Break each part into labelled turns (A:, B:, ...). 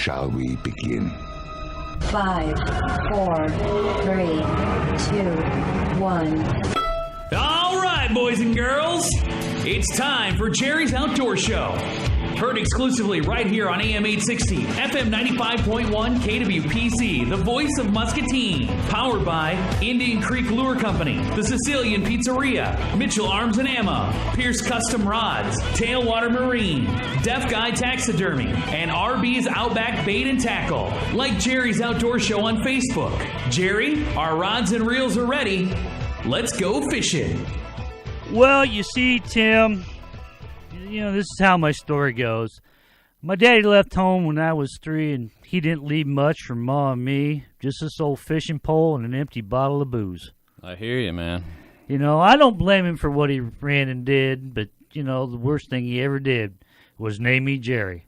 A: shall we begin?
B: 5, 4, 3, 2, 1.
C: All right, boys and girls, it's time for Jerry's Outdoor Show. Heard exclusively right here on AM 860, FM 95.1, KWPC, the voice of Muscatine. Powered by Indian Creek Lure Company, the Sicilian Pizzeria, Mitchell Arms and Ammo, Pierce Custom Rods, Tailwater Marine, Deaf Guy Taxidermy, and RB's Outback Bait and Tackle. Like Jerry's Outdoor Show on Facebook. Jerry, our rods and reels are ready. Let's go fishing.
D: Well, you see, Tim, this is how my story goes. My daddy left home when I was 3, and he didn't leave much for Ma and me, just this old fishing pole and an empty bottle of booze.
E: I hear you, man.
D: I don't blame him for what he ran and did, but, the worst thing he ever did was name me Jerry.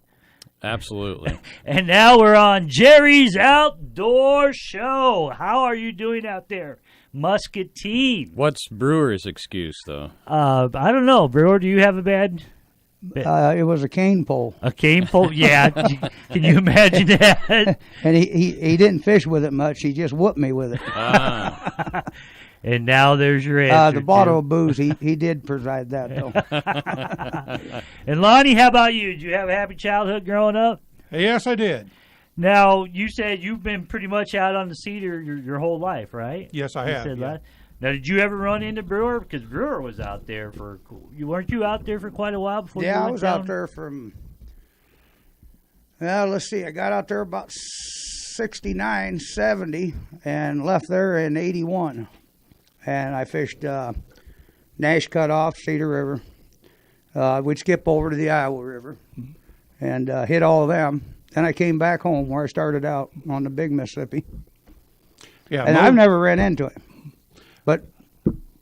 E: Absolutely.
D: And now we're on Jerry's Outdoor Show. How are you doing out there, Muscatine?
E: What's Brewer's excuse, though?
D: I don't know. Brewer, do you have a bad...
F: It was a cane pole.
D: A cane pole? Yeah. Can you imagine that?
F: And he didn't fish with it much. He just whooped me with it.
D: And now there's your answer.
F: The bottle of booze, he did provide that, though.
D: And Lonnie, how about you? Did you have a happy childhood growing up?
G: Yes, I did.
D: Now, you said you've been pretty much out on the Cedar your whole life, right?
G: Yes, I have. Yeah.
D: Now, did you ever run into Brewer? Because Brewer was out there weren't you out there for quite a while before you went
F: I was
D: down?
F: out there from, let's see, I got out there about 69, 70, and left there in 81. And I fished Nash Cutoff, Cedar River. We'd skip over to the Iowa River and hit all of them. Then I came back home where I started out on the Big Mississippi. Yeah, and I've never ran into it. But,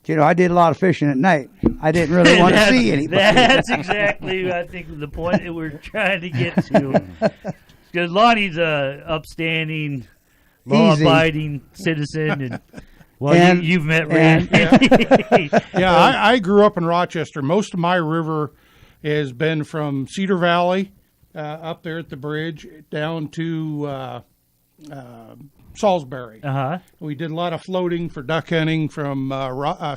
F: I did a lot of fishing at night. I didn't really want to see anybody.
D: That's exactly, I think, the point that we're trying to get to. Because Lonnie's a upstanding, law-abiding citizen. And, you've met Randy.
G: I grew up in Rochester. Most of my river has been from Cedar Valley, up there at the bridge, down to Salisbury. We did a lot of floating for duck hunting from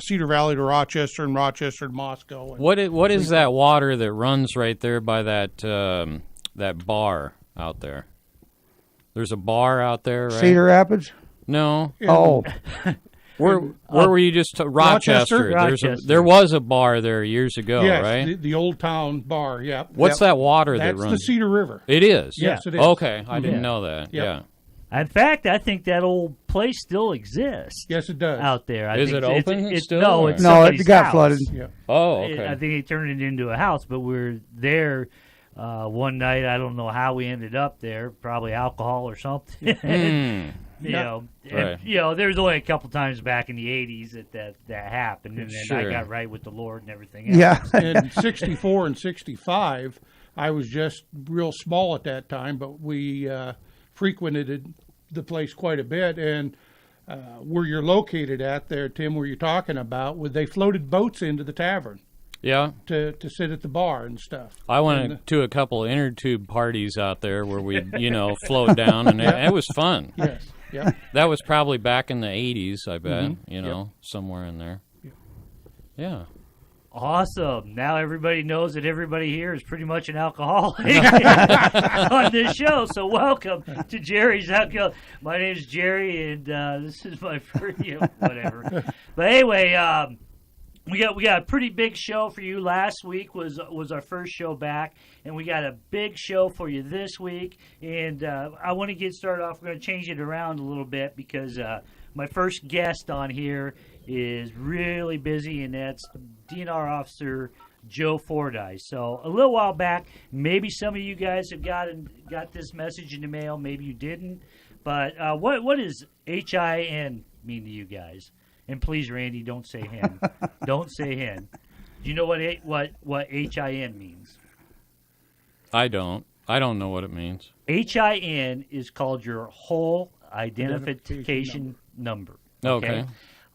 G: Cedar Valley to Rochester and Rochester to Moscow.
E: What is that water that runs right there by that bar out there? There's a bar out there, right?
F: Cedar Rapids?
E: No.
F: Yeah. Oh.
E: Where were you just? Rochester. There was a bar there years ago,
G: yes,
E: right?
G: The Old Town Bar, yeah.
E: What's that water that runs?
G: That's the Cedar River.
E: It is?
G: Yes, it is.
E: Okay, I didn't know that, yeah.
D: In fact, I think that old place still exists.
G: Yes, it does.
D: Out there.
E: Is it open still?
D: No, it's
F: it got
D: house.
F: flooded.
G: Yeah.
E: Oh, okay.
D: I think they turned it into a house, but we're there one night. I don't know how we ended up there. Probably alcohol or something. Right. There was only a couple times back in the 80s that happened, and then I got right with the Lord and everything else.
F: Yeah.
G: In 64 and 65, I was just real small at that time, but we frequented the place quite a bit, and where you're located at there, Tim, where you're talking about, they floated boats into the tavern.
E: Yeah.
G: To sit at the bar and stuff.
E: I went to a couple of inner tube parties out there where we, float down, and it was fun.
G: Yes. Yeah.
E: That was probably back in the 80s, I bet, somewhere in there. Yeah.
D: Awesome. Now everybody knows that everybody here is pretty much an alcoholic on this show. So welcome to Jerry's Alcohol. My name is Jerry, and this is my first, whatever. But anyway, we got a pretty big show for you. Last week was our first show back, and we got a big show for you this week. And I want to get started off. We're going to change it around a little bit because my first guest on here is really busy, and that's DNR Officer Joe Fordyce. So a little while back, maybe some of you guys have got this message in the mail. Maybe you didn't. But what does HIN mean to you guys? And please, Randy, don't say hen. Don't say hen. Do you know what HIN means?
E: I don't. I don't know what it means.
D: HIN is called your whole identification number.
E: Okay.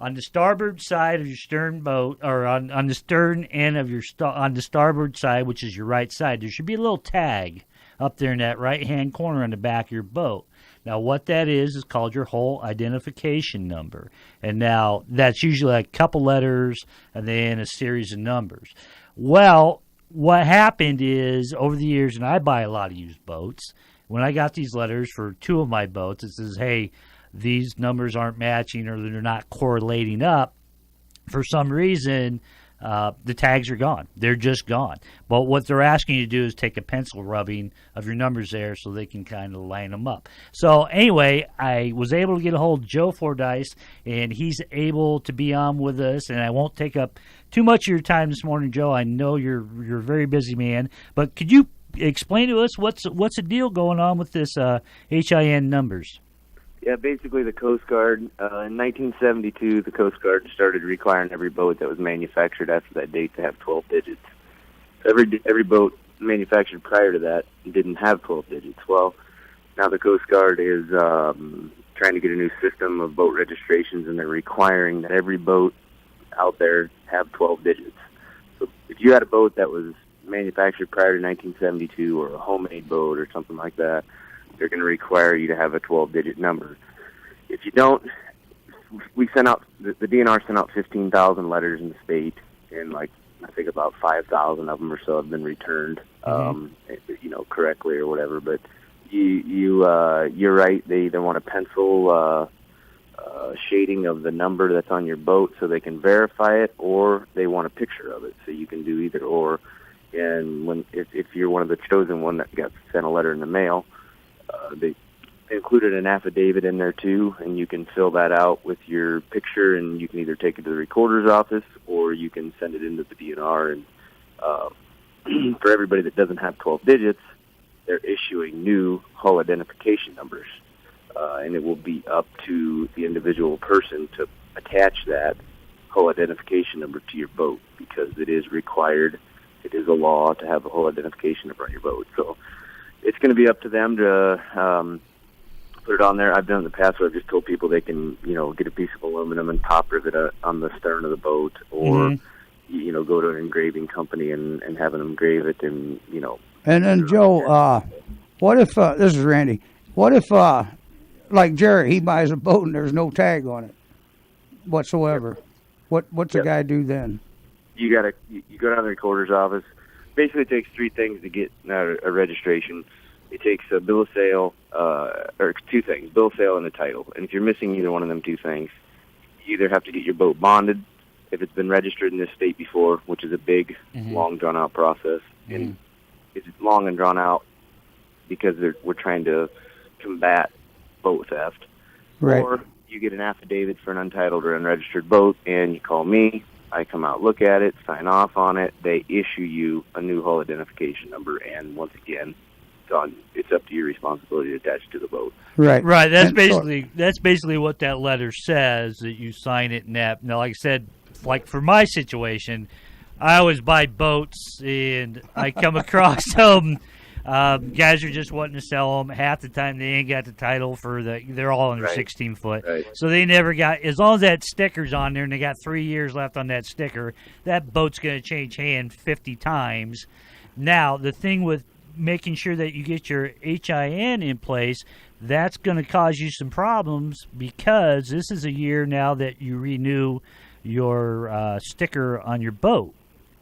D: On the starboard side of your stern boat, or on the stern end of your on the starboard side, which is your right side, there should be a little tag up there in that right-hand corner on the back of your boat. Now, what that is called your hull identification number. And now that's usually a couple letters and then a series of numbers. Well, what happened is over the years, and I buy a lot of used boats, when I got these letters for 2 of my boats, it says, hey, these numbers aren't matching or they're not correlating up. For some reason, the tags are gone. They're just gone. But what they're asking you to do is take a pencil rubbing of your numbers there so they can kind of line them up. So anyway, I was able to get a hold of Joe Fordyce, and he's able to be on with us, and I won't take up too much of your time this morning, Joe. I know you're a very busy man, but could you explain to us what's the deal going on with this HIN numbers?
A: Yeah, basically the Coast Guard, in 1972, the Coast Guard started requiring every boat that was manufactured after that date to have 12 digits. Every boat manufactured prior to that didn't have 12 digits. Well, now the Coast Guard is trying to get a new system of boat registrations, and they're requiring that every boat out there have 12 digits. So if you had a boat that was manufactured prior to 1972 or a homemade boat or something like that, they're going to require you to have a 12-digit number. If you don't, we sent out, the DNR sent out 15,000 letters in the state, and I think about 5,000 of them or so have been returned, correctly or whatever. But you're right. They either want a pencil shading of the number that's on your boat so they can verify it, or they want a picture of it so you can do either or. And if you're one of the chosen one that got sent a letter in the mail, they included an affidavit in there too, and you can fill that out with your picture, and you can either take it to the recorder's office or you can send it into the DNR. And for everybody that doesn't have 12 digits, they're issuing new hull identification numbers, and it will be up to the individual person to attach that hull identification number to your boat, because it is required. It is a law to have a hull identification number on your boat. So it's going to be up to them to put it on there. I've done it in the past where I've just told people they can, get a piece of aluminum and top rivet it on the stern of the boat, or, go to an engraving company and have them engrave it, and,
F: And then, Joe, what if, this is Randy, what if, like Jerry, he buys a boat and there's no tag on it whatsoever? What's the guy do then?
A: You go down to the recorder's office. Basically, it takes 3 things to get a registration. It takes a bill of sale, or 2 things, bill of sale and a title. And if you're missing either one of them 2 things, you either have to get your boat bonded if it's been registered in this state before, which is a big, long, drawn-out process. And it's long and drawn out because we're trying to combat boat theft.
F: Right.
A: Or you get an affidavit for an untitled or unregistered boat, and you call me. I come out, look at it, sign off on it. They issue you a new hull identification number, and once again, it's up to your responsibility to attach it to the boat.
F: Right.
D: Right. That's basically what that letter says, that you sign it and that. Now, like I said, like for my situation, I always buy boats, and I come across them. Guys are just wanting to sell them. Half the time they ain't got the title they're all under 16 foot.
A: Right.
D: So they never got, as long as that sticker's on there and they got 3 years left on that sticker, that boat's going to change hands 50 times. Now, the thing with making sure that you get your HIN in place, that's going to cause you some problems, because this is a year now that you renew your sticker on your boat,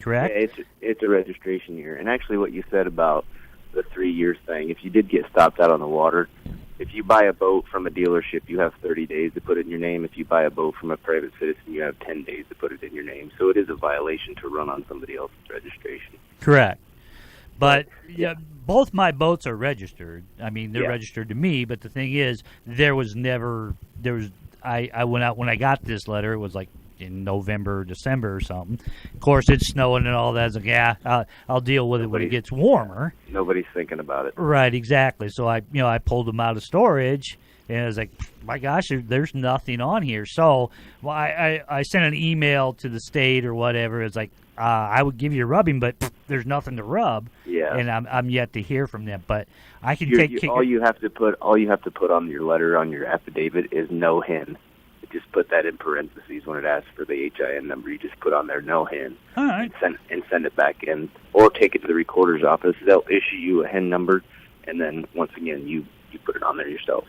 D: correct?
A: Yeah, it's a registration year. And actually what you said about the 3 years thing, if you did get stopped out on the water, if you buy a boat from a dealership, you have 30 days to put it in your name. If you buy a boat from a private citizen, you have 10 days to put it in your name. So it is a violation to run on somebody else's registration.
D: Correct. But yeah, both my boats are registered. I mean, they're registered to me, but the thing is, I went out when I got this letter, it was like in November, December or something. Of course, it's snowing and all that. I was like, I'll deal with it when it gets warmer.
A: Nobody's thinking about it.
D: Right, exactly. So I pulled them out of storage, and I was like, my gosh, there's nothing on here. So I sent an email to the state or whatever. It's like, I would give you a rubbing, but there's nothing to rub. Yeah. And I'm yet to hear from them. But I can
A: all you have to put on your letter, on your affidavit, is no HIN. Just put that in parentheses when it asks for the HIN number. You just put on there no HIN.
D: All right.
A: And send it back in, or take it to the recorder's office. They'll issue you a HIN number, and then once again you put it on there yourself.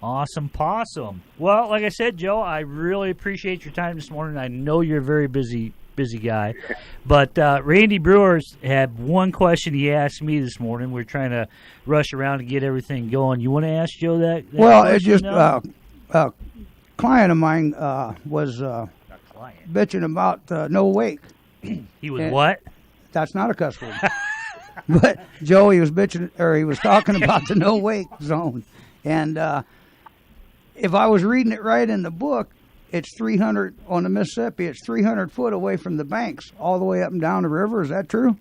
D: Awesome possum. Well, like I said, Joe, I really appreciate your time this morning. I know you're a very busy guy. But Randy Brewers had one question he asked me this morning. We're trying to rush around to get everything going. You want to ask Joe that
F: well,
D: question?
F: It's just a client of mine was bitching about no wake.
D: He was what?
F: That's not a cuss word. But Joe, he was bitching, or he was talking about the no wake zone. And if I was reading it right in the book, it's 300 on the Mississippi. It's 300 foot away from the banks, all the way up and down the river. Is that true?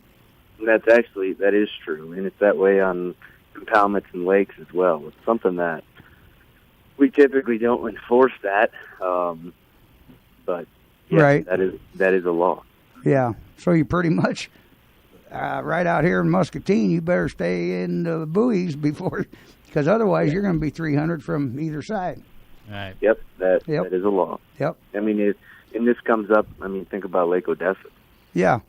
A: That is true, and it's that way on impoundments and lakes as well. It's something that we typically don't enforce that, but yeah,
F: right.
A: that is a law.
F: Yeah. So you pretty much right out here in Muscatine, you better stay in the buoys because otherwise you're going to be 300 from either side.
D: Right.
A: Yep, that is a law.
F: Yep.
A: I mean, and this comes up. I mean, think about Lake Odessa.
F: Yeah.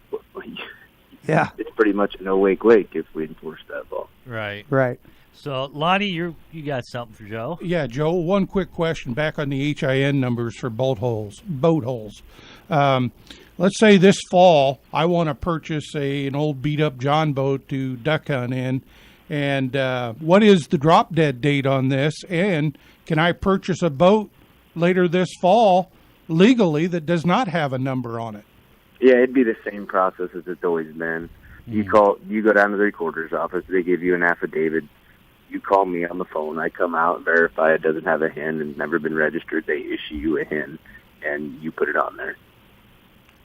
F: Yeah.
A: It's pretty much a no-wake lake if we enforce that law.
D: Right.
F: Right.
D: So, Lonnie, you got something for Joe?
G: Yeah, Joe, one quick question back on the HIN numbers for boat holes. Let's say this fall I want to purchase an old beat-up John boat to duck hunt in, and what is the drop-dead date on this, and can I purchase a boat later this fall legally that does not have a number on it?
A: Yeah, it'd be the same process as it's always been. You go down to the recorder's office, they give you an affidavit. You call me on the phone, I come out, verify it doesn't have a HIN and never been registered. They issue you a HIN, and you put it on there.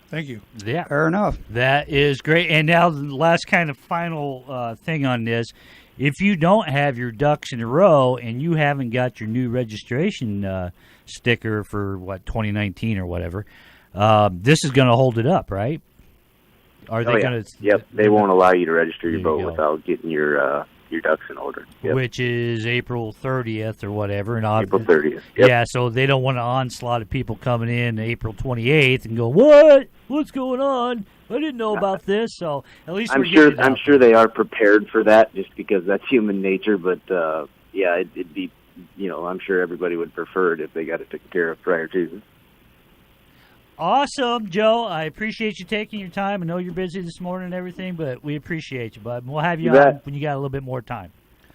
G: Thank you.
D: Yeah.
F: Fair enough.
D: That is great. And now the last kind of final thing on this. If you don't have your ducks in a row and you haven't got your new registration sticker for, 2019 or whatever, this is going to hold it up, right? Are they going to?
A: Yep. They won't allow you to register your boat without getting your ducks in order. Yep.
D: Which is April 30th or whatever. And
A: April 30th. Yep.
D: Yeah, so they don't want an onslaught of people coming in April 28th and go, what? What's going on? I didn't know about this. So at least
A: I'm sure they are prepared for that, just because that's human nature. But yeah, it'd be, I'm sure everybody would prefer it if they got it taken care of prior to.
D: Awesome, Joe. I appreciate you taking your time. I know you're busy this morning and everything, but we appreciate you, bud. We'll have you on when you got a little bit more time.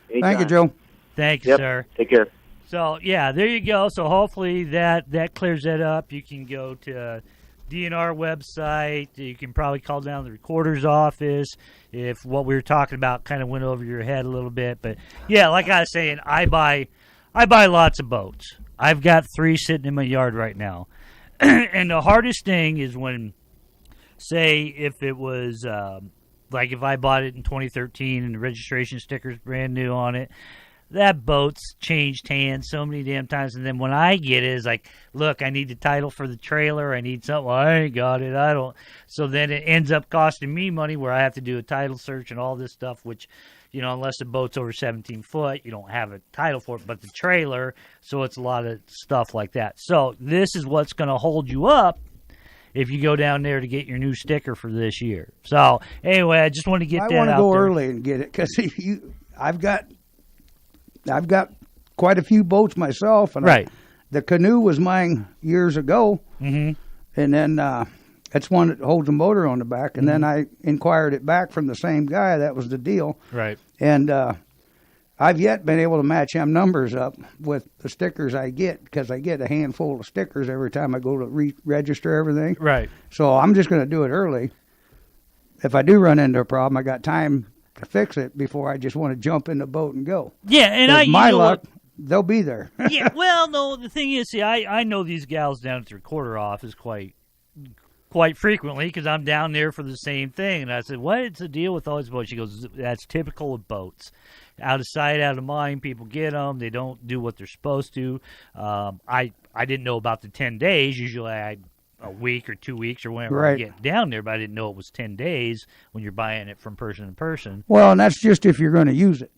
A: Anytime.
F: Thank you, Joe.
D: Thank you, sir.
A: Take care.
D: So, yeah, there you go. So hopefully that clears that up. You can go to DNR website. You can probably call down the recorder's office if what we were talking about kind of went over your head a little bit. But, yeah, like I was saying, I buy lots of boats. I've got 3 sitting in my yard right now. And the hardest thing is when, say, if it was, like if I bought it in 2013 and the registration sticker's brand new on it, that boat's changed hands so many damn times. And then when I get it, it's like, look, I need the title for the trailer. I need something. Well, I ain't got it. I don't. So then it ends up costing me money where I have to do a title search and all this stuff, which, unless the boat's over 17 foot, you don't have a title for it. But the trailer, so it's a lot of stuff like that. So this is what's going to hold you up if you go down there to get your new sticker for this year. So anyway, I just want to get that out there.
F: I want to go early and get it because I've got quite a few boats myself, and
D: right.
F: The canoe was mine years ago, and then that's one that holds a motor on the back. And then I inquired it back from the same guy. That was the deal.
D: Right.
F: And I've yet been able to match them numbers up with the stickers I get because I get a handful of stickers every time I go to re-register everything.
D: Right.
F: So I'm just going to do it early. If I do run into a problem, I got time to fix it before I just want to jump in the boat and go.
D: Yeah, and
F: my luck, they'll be there.
D: Yeah, well, no, the thing is, see, I know these gals down at the recorder office quite frequently because I'm down there for the same thing. And I said, what's the deal with all these boats? She goes, that's typical of boats. Out of sight, out of mind, people get them. They don't do what they're supposed to. I didn't know about the 10 days. Usually a week or 2 weeks or whenever I get down there, but I didn't know it was 10 days when you're buying it from person to person.
F: Well, and that's just if you're going to use it.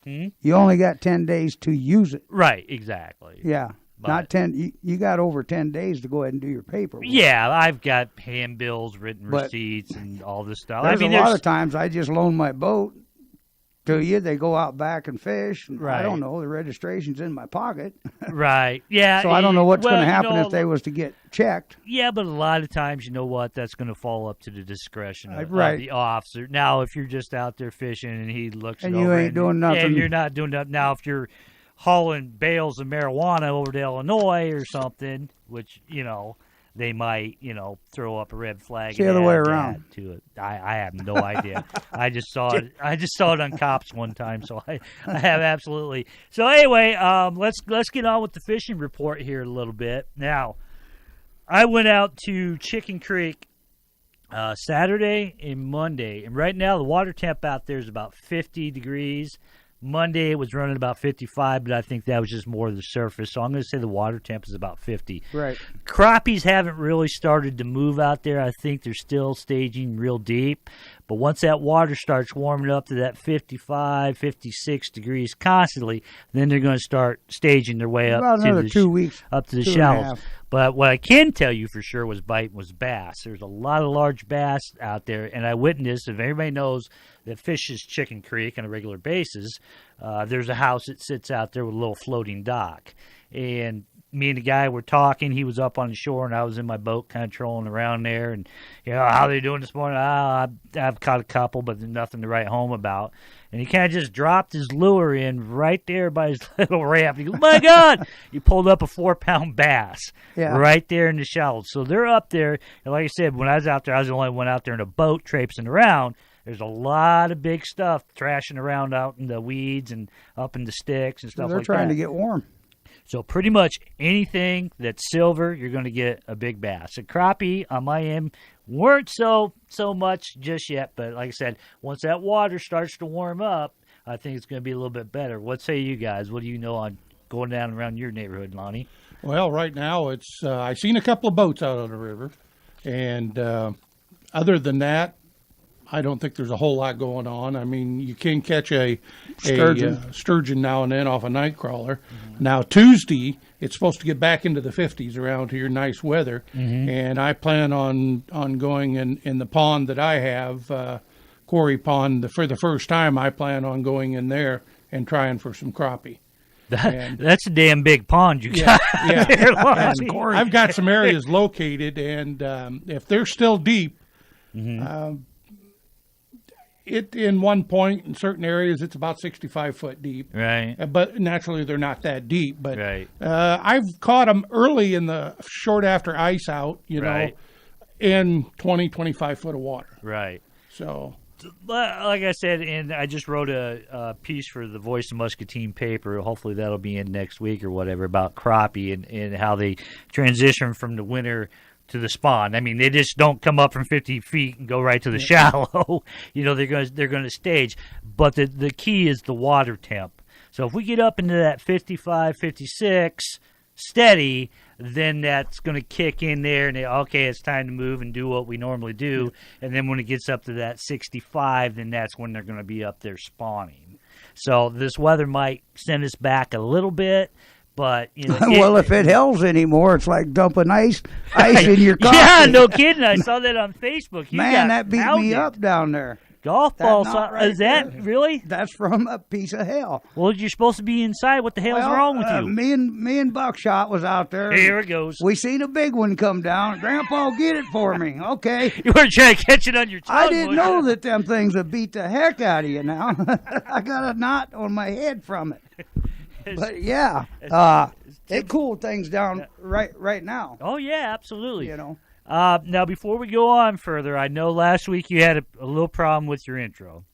D: Hmm?
F: You only got 10 days to use it.
D: Right, exactly.
F: Yeah. But not 10. You got over 10 days to go ahead and do your paperwork.
D: Yeah, I've got handbills, written receipts, and all this stuff.
F: There's a lot of times I just loan my boat, to you. They go out back and fish. And
D: Right.
F: I don't know. The registration's in my pocket.
D: Right. Yeah.
F: So I don't know what's
D: well,
F: going to happen
D: you know,
F: if they was to get checked.
D: Yeah, but a lot of times, you know what? That's going to fall up to the discretion of
F: Right.
D: the officer. Now, if you're just out there fishing and he looks
F: And
D: it
F: you
D: over
F: ain't doing nothing.
D: and you're not doing nothing. Now, if you're hauling bales of marijuana over to Illinois or something, which, you know, they might, you know, throw up a red flag.
F: It's the
D: and
F: other way
D: add
F: around.
D: that to it. I have no idea. I just saw it. I just saw it on Cops one time, so I have absolutely. So anyway, let's get on with the fishing report here a little bit. Now, I went out to Chicken Creek Saturday and Monday, and right now the water temp out there is about 50 degrees. Monday it was running about 55, but I think that was just more of the surface. So I'm going to say the water temp is about 50.
F: Right.
D: Crappies haven't really started to move out there. I think they're still staging real deep. But once that water starts warming up to that 55, 56 degrees constantly, then they're going to start staging their way up
F: About
D: to
F: another
D: the
F: 2 weeks.
D: up to the
F: 2.5.
D: shallows. But what I can tell you for sure was biting was bass. There's a lot of large bass out there, and I witnessed, if everybody knows that fishes Chicken Creek on a regular basis, there's a house that sits out there with a little floating dock. And me and the guy were talking. He was up on the shore, and I was in my boat kind of trolling around there. And, you know, how they doing this morning? I've caught a couple, but there's nothing to write home about. And he kind of just dropped his lure in right there by his little raft. He goes, my God! He pulled up a 4-pound bass right there in the shallows. So they're up there. And like I said, when I was out there, I was the only one out there in a boat traipsing around. There's a lot of big stuff trashing around out in the weeds and up in the sticks and stuff like that.
F: They're trying to get warm.
D: So pretty much anything that's silver, you're going to get a big bass. A crappie on my end weren't so much just yet, but like I said, once that water starts to warm up, I think it's going to be a little bit better. What say you guys? What do you know on going down around your neighborhood, Lonnie?
G: Well, right now it's I've seen a couple of boats out on the river, and other than that, I don't think there's a whole lot going on. I mean, you can catch a sturgeon now and then off a night crawler. Mm-hmm. Now, Tuesday, it's supposed to get back into the 50s around here, nice weather. Mm-hmm. And I plan on going in the pond that I have, Quarry Pond, for the first time. I plan on going in there and trying for some crappie.
D: That's a damn big pond you got.
G: Yeah.
D: There,
G: I've got some areas located, and if they're still deep, it in one point in certain areas it's about 65 foot deep,
D: right?
G: But naturally they're not that deep. But
D: right.
G: I've caught them early in the short after ice out,
D: right.
G: in 20-25 foot of water.
D: Right.
G: So,
D: like I said, and I just wrote a piece for the Voice of Muscatine paper. Hopefully that'll be in next week or whatever about crappie and how they transition from the winter to the spawn. I mean, they just don't come up from 50 feet and go right to the shallow. You know, they're going to stage. But the key is the water temp. So if we get up into that 55, 56 steady, then that's going to kick in there and okay, it's time to move and do what we normally do. And then when it gets up to that 65, then that's when they're going to be up there spawning. So this weather might send us back a little bit. But you know,
F: well, if it hells anymore, it's like dumping ice in your coffee.
D: Yeah, no kidding. I saw that on Facebook.
F: Man, that beat me up down there.
D: Golf balls.
F: Right
D: is that
F: there.
D: really?
F: That's from a piece of hell.
D: Well, you're supposed to be inside. What the hell's wrong with you?
F: Me and Buckshot was out there.
D: Here it goes.
F: We seen a big one come down. Grandpa, get it for me. Okay.
D: You weren't trying to catch it on your tongue.
F: I didn't know that them things would beat the heck out of you now. I got a knot on my head from it. But yeah, it cooled things down right now.
D: Oh yeah, absolutely.
F: You know.
D: Now before we go on further, I know last week you had a little problem with your intro.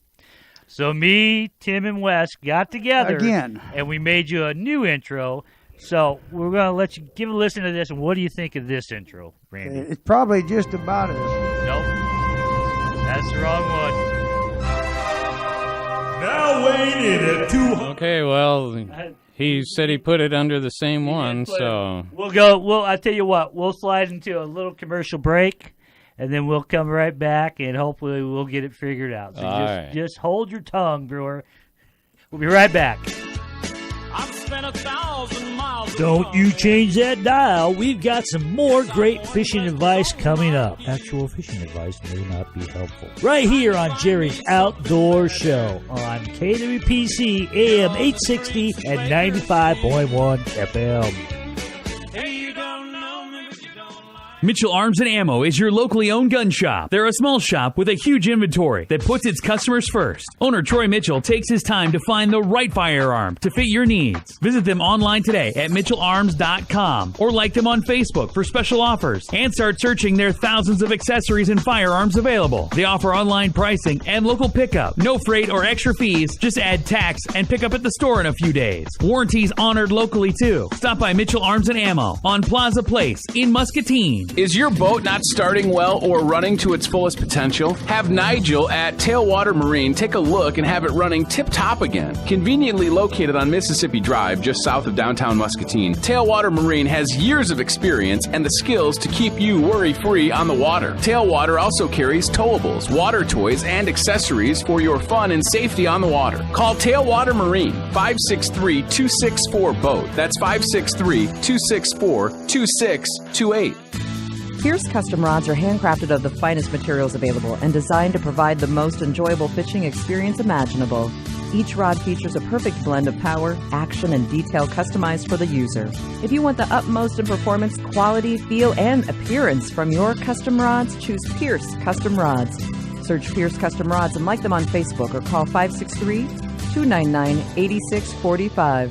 D: So me, Tim, and Wes got together
F: again,
D: and we made you a new intro. So we're gonna let you give a listen to this. And what do you think of this intro, Randy?
F: It's probably just about as.
D: Nope, that's the wrong one.
C: Now weighing in at 200.
E: Okay, well, he said he put it under the same one, so
D: we'll go. I tell you what, we'll slide into a little commercial break, and then we'll come right back, and hopefully we'll get it figured out. So just hold your tongue, brewer. We'll be right back.
H: I've spent 1,000 miles.
I: Don't you change that dial. We've got some more great fishing advice coming up. Actual fishing advice may not be helpful. Right here on Jerry's Outdoor Show on KWPC AM 860 and 95.1 FM.
C: Mitchell Arms and Ammo is your locally owned gun shop. They're a small shop with a huge inventory that puts its customers first. Owner Troy Mitchell takes his time to find the right firearm to fit your needs. Visit them online today at mitchellarms.com or like them on Facebook for special offers and start searching their thousands of accessories and firearms available. They offer online pricing and local pickup. No freight or extra fees. Just add tax and pick up at the store in a few days. Warranties honored locally too. Stop by Mitchell Arms and Ammo on Plaza Place in Muscatine.
J: Is your boat not starting well or running to its fullest potential? Have Nigel at Tailwater Marine take a look and have it running tip-top again. Conveniently located on Mississippi Drive, just south of downtown Muscatine, Tailwater Marine has years of experience and the skills to keep you worry-free on the water. Tailwater also carries towables, water toys, and accessories for your fun and safety on the water. Call Tailwater Marine, 563-264-BOAT. That's 563-264-2628.
K: Pierce Custom Rods are handcrafted of the finest materials available and designed to provide the most enjoyable fishing experience imaginable. Each rod features a perfect blend of power, action, and detail customized for the user. If you want the utmost in performance, quality, feel, and appearance from your custom rods, choose Pierce Custom Rods. Search Pierce Custom Rods and like them on Facebook or call 563-299-8645.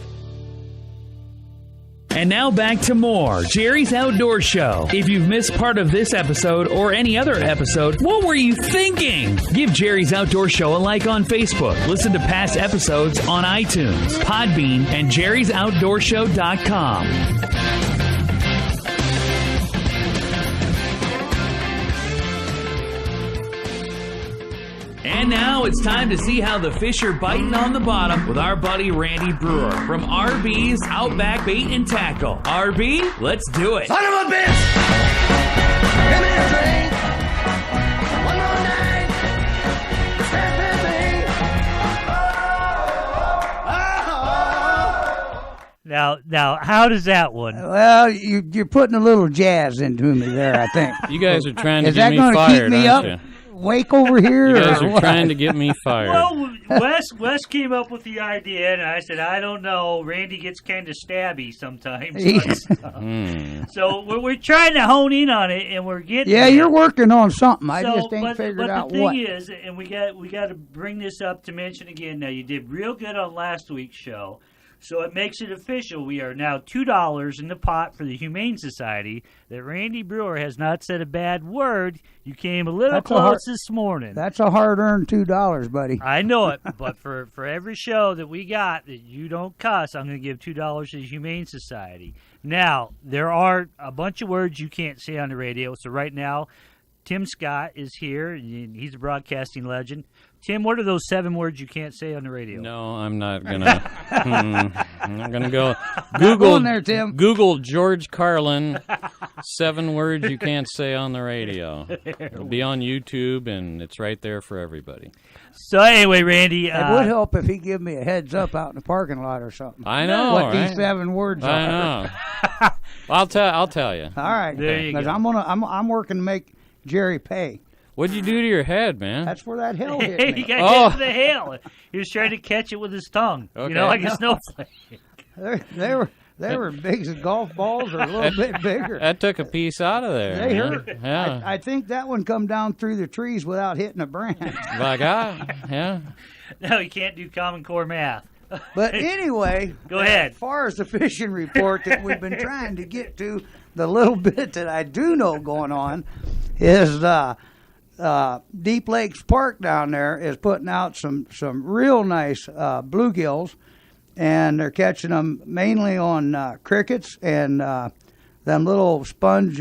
C: And now back to more Jerry's Outdoor Show. If you've missed part of this episode or any other episode, what were you thinking? Give Jerry's Outdoor Show a like on Facebook. Listen to past episodes on iTunes, Podbean, and jerry'souttdoorshow.com. And now it's time to see how the fish are biting on the bottom with our buddy Randy Brewer from RB's Outback Bait and Tackle. RB, let's do it.
L: Son of a bitch! Give me a drink. One more night. Stand with me.
D: Now, how does that one?
F: Well, you're putting a little jazz into me there, I think.
E: You guys are trying to
F: Is
E: get
F: that
E: me
F: gonna
E: fired,
F: keep me
E: aren't
F: up?
E: you?
F: Wake over here?
E: You guys
F: or
E: are
F: what?
E: trying to get me fired.
D: Well, Wes came up with the idea, and I said, I don't know. Randy gets kind of stabby sometimes. So we're trying to hone in on it, and we're getting.
F: Yeah,
D: there.
F: you're working on something. I just ain't
D: but
F: figured out
D: the
F: what.
D: thing is, and we got to bring this up to mention again. Now, you did real good on last week's show. So it makes it official. We are now $2 in the pot for the Humane Society. That Randy Brewer has not said a bad word. You came a little close this morning.
F: That's a hard-earned $2, buddy.
D: I know it, but for every show that we got that you don't cuss, I'm going to give $2 to the Humane Society. Now, there are a bunch of words you can't say on the radio. So right now, Tim Scott is here. And he's a broadcasting legend. Tim, what are those 7 words you can't say on the radio?
E: No, I'm not gonna. I'm not gonna go. Google
F: there, Tim.
E: Google George Carlin. 7 words you can't say on the radio. It'll be on YouTube, and it's right there for everybody.
D: So anyway, Randy,
F: it would help if he give me a heads up out in the parking lot or something.
E: I know
F: what
E: right?
F: these 7 words are.
E: I know. I'll tell you.
F: All right,
D: there you go.
F: I'm working to make Jerry pay.
E: What'd you do to your head, man?
F: That's where that hail hit
D: He
F: me.
D: got hit in the hail. He was trying to catch it with his tongue,
E: Okay.
D: like a snowflake.
F: They were big as golf balls or a little bit bigger.
E: That took a piece out of there.
F: They
E: man.
F: hurt.
E: Yeah.
F: I think that one come down through the trees without hitting a branch.
E: Yeah.
D: No, you can't do Common Core math.
F: But anyway,
D: Go ahead.
F: As far as the fishing report that we've been trying to get to, the little bit that I do know going on is Deep Lakes Park down there is putting out some real nice bluegills, and they're catching them mainly on crickets and them little sponge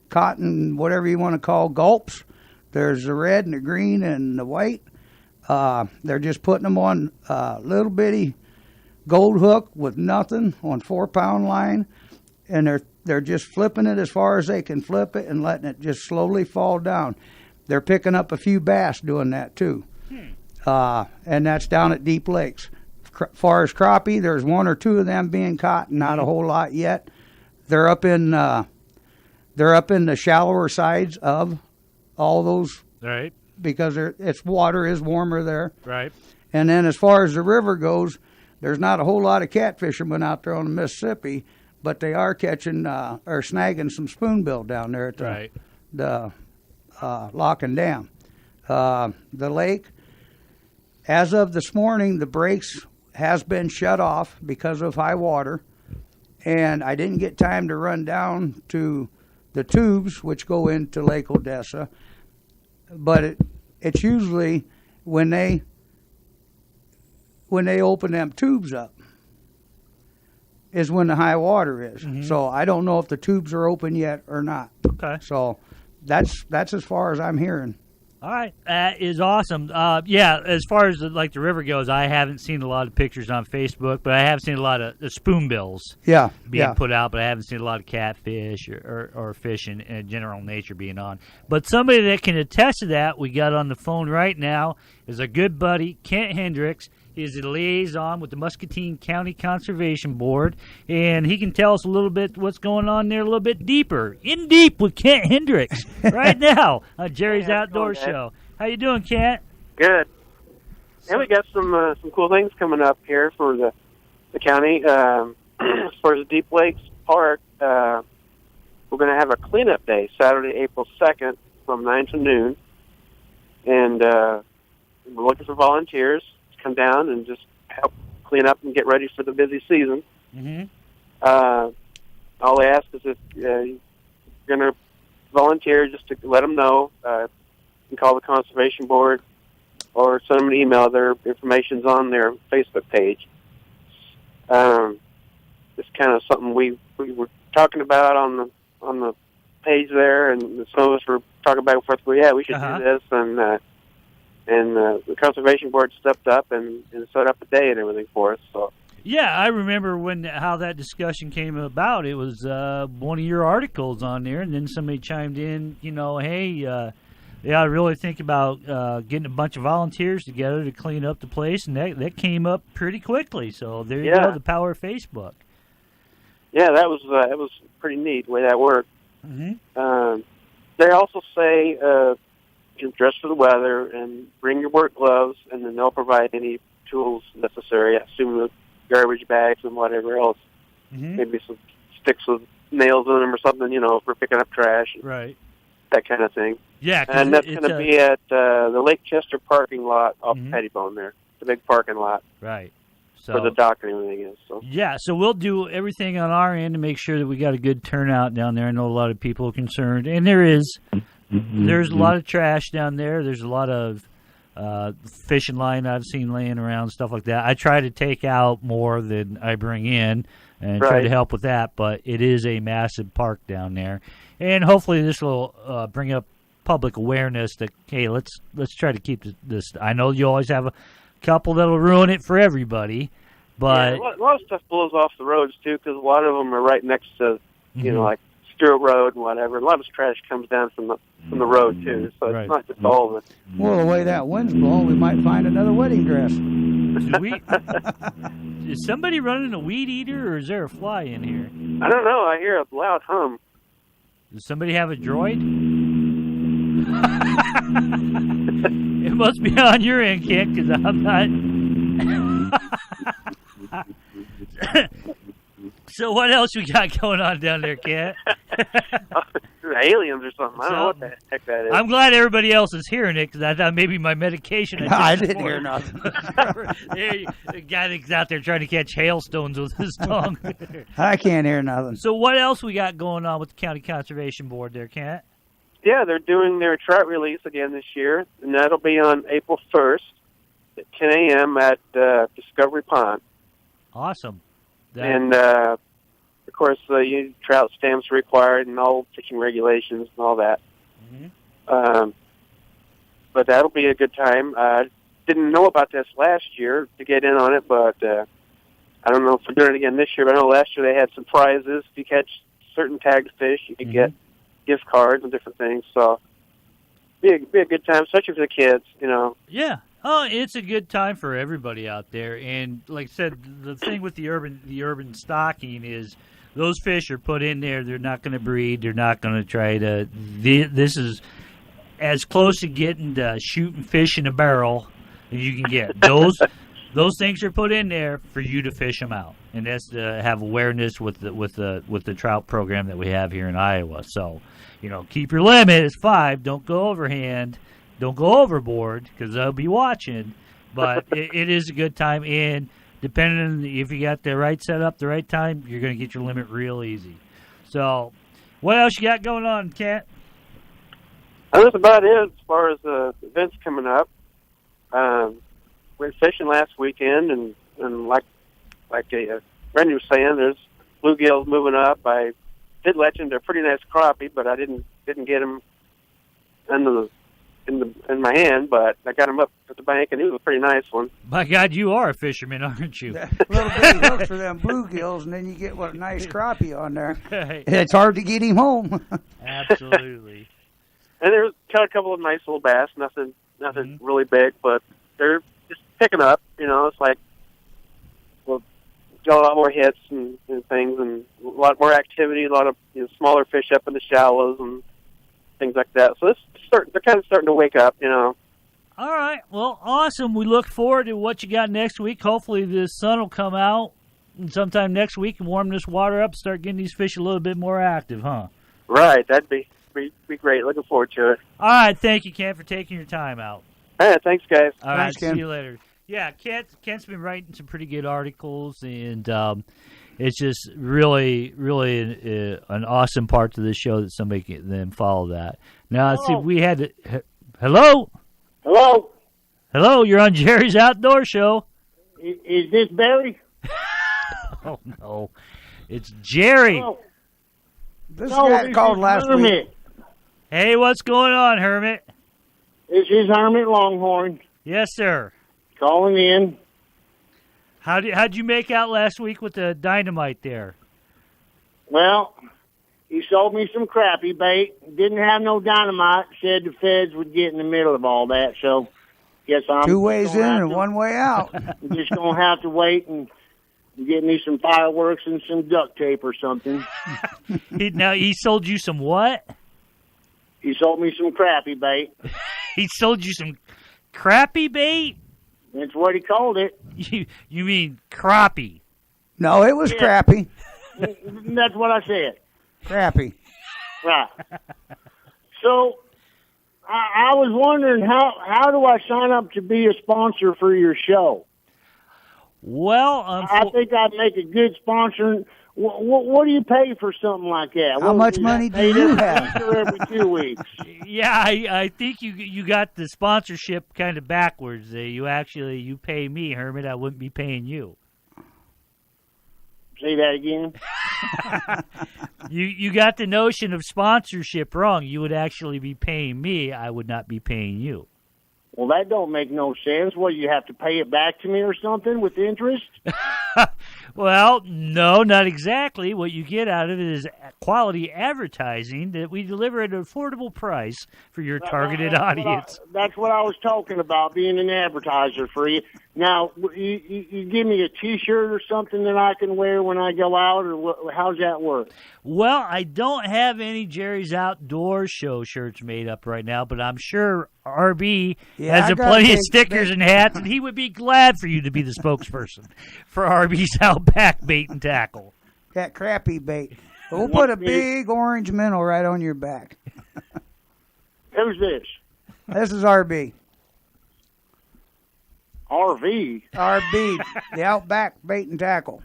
F: cotton, whatever you want to call, gulps. There's the red and the green and the white. They're just putting them on a little bitty gold hook with nothing on 4-pound line, and they're just flipping it as far as they can flip it and letting it just slowly fall down. They're picking up a few bass doing that too. And that's down at Deep Lakes. far as crappie, there's one or two of them being caught, not a whole lot yet. They're up in the shallower sides of all those,
D: Right.
F: because its water is warmer there.
D: Right.
F: And then as far as the river goes, there's not a whole lot of catfishermen out there on the Mississippi, but they are catching or snagging some spoonbill down there at the lock and dam. The lake, as of this morning, the brakes has been shut off because of high water, and I didn't get time to run down to the tubes which go into Lake Odessa, but it's usually when they open them tubes up is when the high water is. So I don't know if the tubes are open yet or not.
D: Okay.
F: So that's as far as I'm hearing.
D: All right, that is awesome. Yeah, as far as the river goes, I haven't seen a lot of pictures on Facebook, but I have seen a lot of spoonbills being put out, but I haven't seen a lot of catfish or fish in general nature being on. But somebody that can attest to that, we got on the phone right now, is a good buddy, Kent Hendricks. He's the liaison with the Muscatine County Conservation Board, and he can tell us a little bit what's going on there a little bit deeper. In deep with Kent Hendricks right now on Jerry's Outdoor Show. How you doing, Kent?
M: Good. Yeah, we got some cool things coming up here for the county. As far as the Deep Lakes Park, we're going to have a cleanup day, Saturday, April 2nd, from 9 to noon. And we're looking for volunteers to come down and just help clean up and get ready for the busy season. All I ask is if you're going to volunteer, just to let them know. You can call the Conservation Board or send them an email. Their information's on their Facebook page. It's kind of something we were talking about on the page there, and some of us were talking back and forth. Well, yeah, we should do this, and the Conservation Board stepped up and set up a day and everything for us. So.
D: Yeah, I remember how that discussion came about. It was one of your articles on there, and then somebody chimed in, hey, I really think about getting a bunch of volunteers together to clean up the place, and that came up pretty quickly. So there you go, the power of Facebook.
M: Yeah, that was pretty neat the way that worked. They also say dress for the weather and bring your work gloves, and then they'll provide any tools necessary. I assume the garbage bags and whatever else. Maybe some sticks with nails in them or something, for picking up trash.
D: Right.
M: That kind of thing.
D: Yeah.
M: And that's going to be at the Lake Chester parking lot off Pettibone there. It's a big parking lot.
D: Right. So,
M: where the dock and everything is. So.
D: Yeah, so we'll do everything on our end to make sure that we got a good turnout down there. I know a lot of people are concerned, and there's a lot of trash down there. There's a lot of fishing line I've seen laying around, stuff like that. I try to take out more than I bring in and try to help with that, but it is a massive park down there. And hopefully this will bring up public awareness that, hey, let's try to keep this. I know you always have a couple that'll ruin it for everybody, but
M: a lot of stuff blows off the roads too, because a lot of them are right next to like Stewart Road and whatever. A lot of trash comes down from the road too, so it's not just all of it.
F: Well, the way that wind's blowing, we might find another wedding dress.
D: Is somebody running a weed eater, or is there a fly in here?
M: I don't know. I hear a loud hum.
D: Does somebody have a droid? It must be on your end, Kent, because I'm not. So what else we got going on down there, Kent?
M: Aliens or something. I don't know what the heck that is.
D: I'm glad everybody else is hearing it, because I thought maybe my medication.
F: I didn't hear nothing.
D: The guy that's out there trying to catch hailstones with his tongue.
F: I can't hear nothing.
D: So what else we got going on with the County Conservation Board there, Kent?
M: Yeah, they're doing their trout release again this year, and that'll be on April 1st at 10 a.m. at Discovery Pond.
D: Awesome.
M: And, of course, trout stamps required and all fishing regulations and all that. But that'll be a good time. Didn't know about this last year to get in on it, but I don't know if we're doing it again this year, but I know last year they had some prizes. If you catch certain tagged fish, you could get gift cards and different things. So be a good time, especially for the kids,
D: Yeah. Oh, it's a good time for everybody out there, and like I said, the thing with the urban stocking is those fish are put in there. They're not going to breed. They're not going to try to. This is as close to getting to shooting fish in a barrel as you can get. Those things are put in there for you to fish them out, and that's to have awareness with the trout program that we have here in Iowa. So, keep your limit. It's 5. Don't go overhand. Don't go overboard because they'll be watching. But it is a good time, and depending on if you got the right setup, the right time, you're going to get your limit real easy. So, what else you got going on, Cat?
M: That's about it as far as events coming up. We went fishing last weekend, and like Randy was saying, there's bluegills moving up. I did let you into a pretty nice crappie, but I didn't get them in my hand, but I got him up at the bank, and he was a pretty nice one.
D: My God, you are a fisherman, aren't you?
F: A little bit of hooks for them bluegills, and then you get a nice crappie on there. It's hard to get him home.
D: Absolutely.
M: And there's caught a couple of nice little bass, nothing really big, but they're just picking up. It's like we'll got a lot more hits and things, and a lot more activity, a lot of smaller fish up in the shallows and things like that. So they're kind of starting to wake up,
D: All right. Well, awesome. We look forward to what you got next week. Hopefully the sun will come out sometime next week and warm this water up, start getting these fish a little bit more active, huh?
M: Right. That'd be great. Looking forward to it.
D: All right. Thank you, Ken, for taking your time out.
M: All right. Thanks, guys.
D: All right.
F: Thanks, Ken.
D: See you later. Yeah, Kent's been writing some pretty good articles, and it's just really, really an awesome part to this show that somebody can then follow that. Now, let's see, we had to, hello?
N: Hello,
D: you're on Jerry's Outdoor Show.
N: Is this Barry?
D: Oh, no. It's Jerry.
N: Oh.
F: This guy called last
N: Hermit.
F: week.
D: Hey, what's going on, Hermit?
N: This is Hermit Longhorn
D: Yes, sir.
N: calling in.
D: How'd you make out last week with the dynamite there?
N: Well, he sold me some crappie bait. Didn't have no dynamite. Said the feds would get in the middle of all that. So, guess I'm
F: 2 ways in and 1 way out.
N: I'm just gonna have to wait and get me some fireworks and some duct tape or something.
D: Now, he sold you some what?
N: He sold me some crappie bait.
D: He sold you some crappie bait?
N: That's what he called it.
D: You mean crappie?
F: No, it was crappie.
N: That's what I said.
F: Crappie.
N: Right. So, I was wondering, how do I sign up to be a sponsor for your show?
D: Well,
N: I think I'd make a good sponsor. What do you pay for something like that?
F: How much money do you have?
N: Every 2 weeks.
D: Yeah, I think you got the sponsorship kind of backwards. You pay me, Hermit. I wouldn't be paying you.
N: Say that again.
D: You got the notion of sponsorship wrong. You would actually be paying me. I would not be paying you.
N: Well, that don't make no sense. What, you have to pay it back to me or something with interest?
D: Well, no, not exactly. What you get out of it is quality advertising that we deliver at an affordable price for your targeted audience.
N: That's what I was talking about, being an advertiser for you. Now, you give me a T-shirt or something that I can wear when I go out, or how's that work?
D: Well, I don't have any Jerry's Outdoor Show shirts made up right now, but I'm sure RB has plenty of stickers and hats, and he would be glad for you to be the spokesperson for RB's Outback Bait and Tackle.
F: That crappie bait. We'll put a big orange minnow right on your back.
N: Who's this?
F: This is RB.
N: RV?
F: RB, the Outback Bait and Tackle.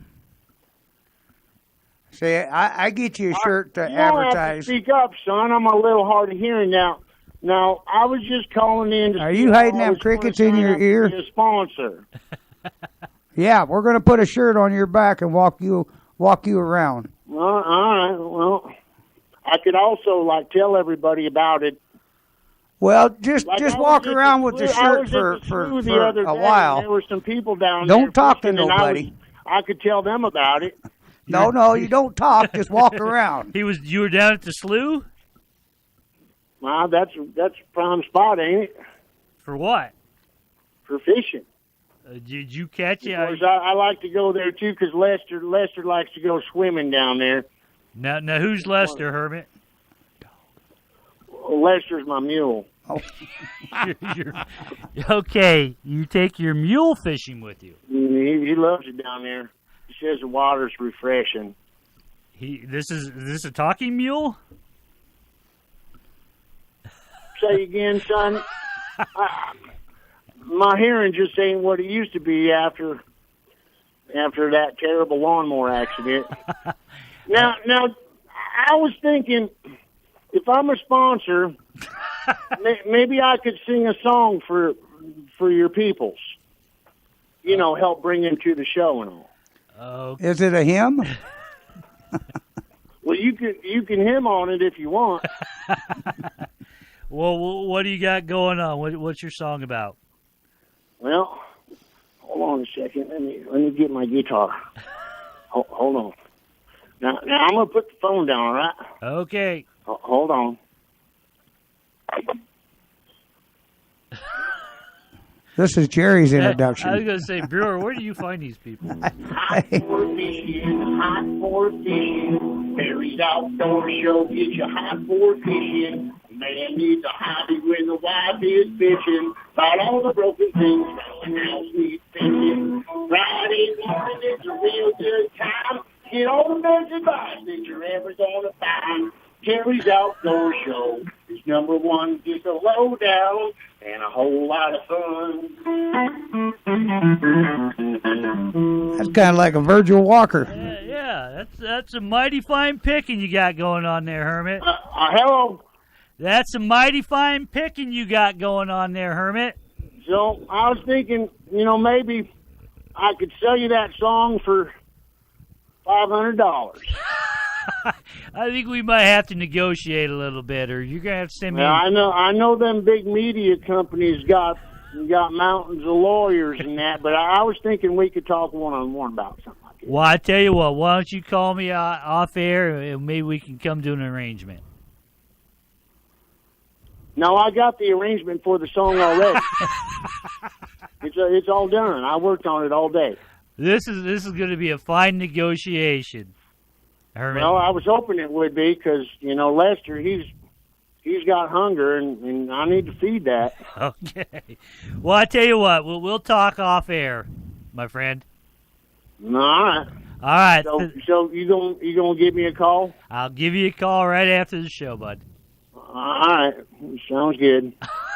F: See, I get you a shirt to
N: You don't have to
F: advertise.
N: speak up, son. I'm a little hard of hearing now. Now, I was just calling in to
F: Are
N: see
F: you
N: if
F: hiding
N: I
F: them
N: was gonna
F: crickets in
N: sign
F: your
N: up to
F: ear?
N: be a sponsor.
F: Yeah, we're going to put a shirt on your back and walk you around.
N: Well, all right. Well, I could also tell everybody about it.
F: Well, just
N: I was
F: walk
N: at
F: around with the
N: I
F: shirt
N: was
F: for
N: at the slough the
F: a
N: other day,
F: while.
N: and there were some people down there.
F: Don't talk to
N: fishing, and
F: nobody.
N: I could tell them about it.
F: No, you don't talk. Just walk around.
D: You were down at the slough?
N: Well, that's a prime spot, ain't it?
D: For what?
N: for fishing.
D: Did you catch it?
N: Because I like to go there too, because Lester likes to go swimming down there.
D: Now who's Lester, Hermit?
N: Lester's my mule.
F: Oh.
D: Okay, you take your mule fishing with you.
N: He loves it down there. He says the water's refreshing.
D: Is this a talking mule?
N: Say again, son. My hearing just ain't what it used to be after that terrible lawnmower accident. Now, I was thinking, if I'm a sponsor, maybe I could sing a song for your peoples. You know, help bring them to the show and all.
F: Is it a hymn?
N: Well, you can hymn on it if you want.
D: Well, what do you got going on? What's your song about?
N: Well, hold on a second. Let me get my guitar. Hold on. Now I'm gonna put the phone down, all right?
D: Okay.
N: Hold on.
F: This is Jerry's introduction.
D: I was going to say, Brewer, where do you find these people?
N: Hot for fishing. Harry's Outdoor Show gets you hot for fishing. Man needs a hobby when the wife is fishing. About all the broken things around the house needs fishing. Friday morning is a real good time. Get all the best advice that you're ever going to find. Jerry's Outdoor Show is number one, just a lowdown and a whole lot of fun.
F: That's kind of like a Virgil Walker.
D: Yeah, that's a mighty fine picking you got going on there, Hermit.
N: Hello.
D: That's a mighty fine picking you got going on there, Hermit.
N: So I was thinking, maybe I could sell you that song for $500.
D: I think we might have to negotiate a little bit, or you're gonna have to send me.
N: Well, I know them big media companies got mountains of lawyers and that, but I was thinking we could talk one-on-one about something like that.
D: Well, I tell you what, why don't you call me off air, and maybe we can come to an arrangement.
N: No, I got the arrangement for the song already. It's all done. I worked on it all day.
D: This is going to be a fine negotiation. Hermit.
N: Well, I was hoping it would be because Lester, he's got hunger and I need to feed that.
D: Okay. Well, I tell you what, we'll talk off air, my friend.
N: All right.
D: All right.
N: So you gonna give me a call?
D: I'll give you a call right after the show, bud.
N: All right. Sounds good.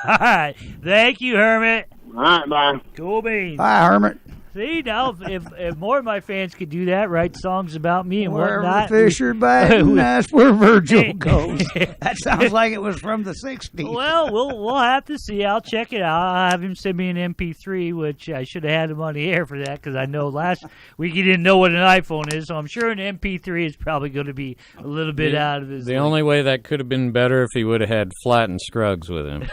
D: All right. Thank you, Hermit.
N: All right. Bye.
D: Cool beans.
F: Bye, Hermit.
D: See, now, if more of my fans could do that, write songs about me and
F: Wherever
D: whatnot.
F: fish are biting, that's where Virgil goes. That sounds like it was from the 60s.
D: Well, we'll have to see. I'll check it out. I'll have him send me an MP3, which I should have had him on the air for that because I know last week he didn't know what an iPhone is, so I'm sure an MP3 is probably going to be a little bit out of his
E: The only way that could have been better if he would have had Flat and Scruggs with him.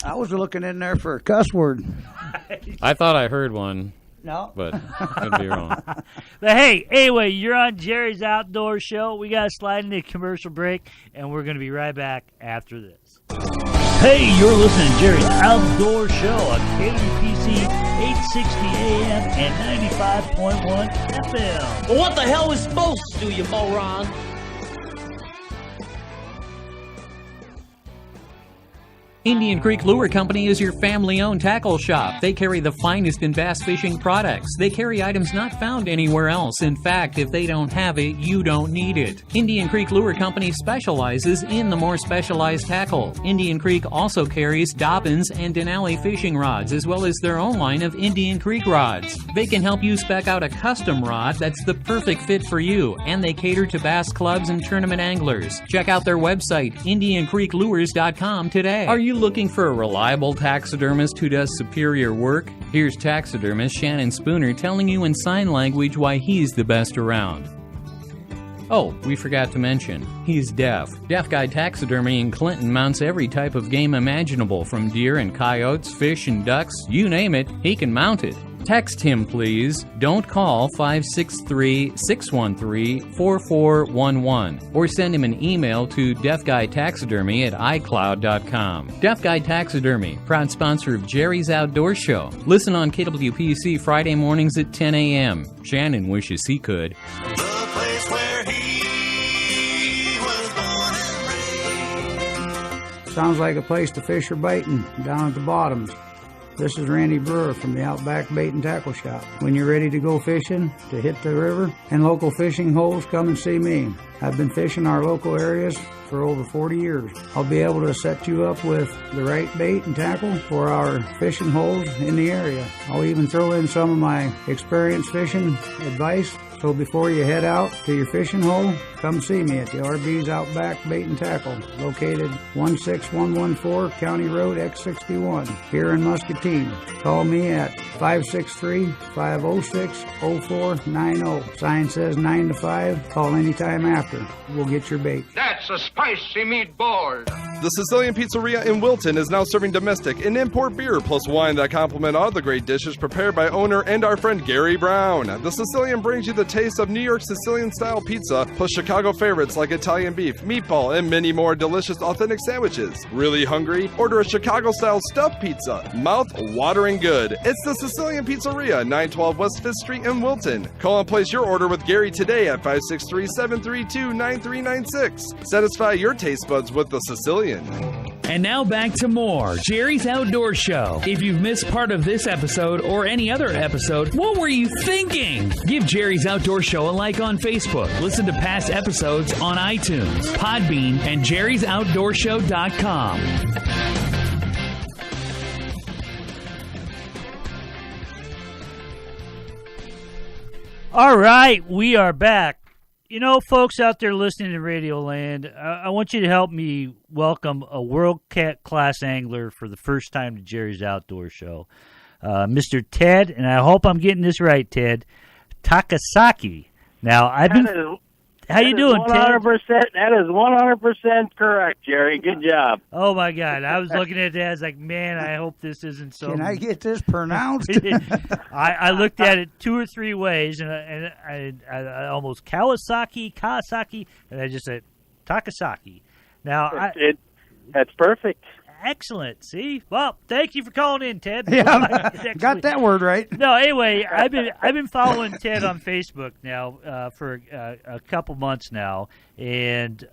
F: I was looking in there for a cuss word.
E: I thought I heard one.
F: No.
E: But could be wrong.
D: But hey, anyway, you're on Jerry's Outdoor Show. We got to slide into a commercial break, and we're going to be right back after this.
I: Hey, you're listening to Jerry's Outdoor Show on KUPC 860 AM and 95.1 FM.
H: Well, what the hell is supposed to do, you moron?
O: Indian Creek Lure Company is your family-owned tackle shop. They carry the finest in bass fishing products. They carry items not found anywhere else. In fact, if they don't have it, you don't need it. Indian Creek Lure Company specializes in the more specialized tackle. Indian Creek also carries Dobbins and Denali fishing rods, as well as their own line of Indian Creek rods. They can help you spec out a custom rod that's the perfect fit for you, and they cater to bass clubs and tournament anglers. Check out their website, IndianCreekLures.com today. Are you looking for a reliable taxidermist who does superior work? Here's taxidermist Shannon Spooner telling you in sign language why he's the best around. Oh, we forgot to mention, he's deaf. Deaf Guy Taxidermy in Clinton mounts every type of game imaginable, from deer and coyotes, fish and ducks, you name it, he can mount it. Text him, please. Don't call 563-613-4411 or send him an email to deafguytaxidermy@icloud.com. Deaf Guy Taxidermy, proud sponsor of Jerry's Outdoor Show. Listen on KWPC Friday mornings at 10 a.m. Shannon wishes he could.
F: Sounds like a place to fish or baiting down at the bottoms. This is Randy Brewer from the Outback Bait and Tackle Shop. When you're ready to go fishing, to hit the river and local fishing holes, come and see me. I've been fishing our local areas for over 40 years. I'll be able to set you up with the right bait and tackle for our fishing holes in the area. I'll even throw in some of my experienced fishing advice. So before you head out to your fishing hole, come see me at the RB's Outback Bait and Tackle, located 16114 County Road X61 here in Muscatine. Call me at 563-506-0490. Sign says 9 to 5. Call anytime after. We'll get your bait.
P: That's a spicy meatball.
Q: The Sicilian Pizzeria in Wilton is now serving domestic and import beer plus wine that complement all the great dishes prepared by owner and our friend Gary Brown. The Sicilian brings you the taste of New York Sicilian-style pizza plus Chicago favorites like Italian beef, meatball, and many more delicious authentic sandwiches. Really hungry? Order a Chicago-style stuffed pizza. Mouth-watering good. It's the Sicilian Pizzeria, 912 West 5th Street in Wilton. Call and place your order with Gary today at 563-732-9396. Satisfy your taste buds with the Sicilian.
C: And now back to more Jerry's Outdoor Show. If you've missed part of this episode or any other episode, what were you thinking? Give Jerry's Outdoor Show a like on Facebook. Listen to past episodes on iTunes, Podbean, and jerry'souttdoorshow.com.
D: All right, we are back. You know, folks out there listening to Radio Land, I want you to help me welcome a world-class angler for the first time to Jerry's Outdoor Show, Mr. Ted, and I hope I'm getting this right, Ted, Takasaki. Now, I've been... How you doing,
R: 100%, Ted? That is 100% correct, Jerry. Good job.
D: Oh, my God. I was looking at that. I was like, man, I hope this isn't so...
F: Can I get this pronounced?
D: I looked at it 2 or 3 ways, and I almost Kawasaki, and I just said Takasaki. Now,
R: that's perfect.
D: Excellent. See? Well, thank you for calling in, Ted.
F: Yeah, got that word right.
D: No, anyway, I've been following Ted on Facebook now for a couple months now, and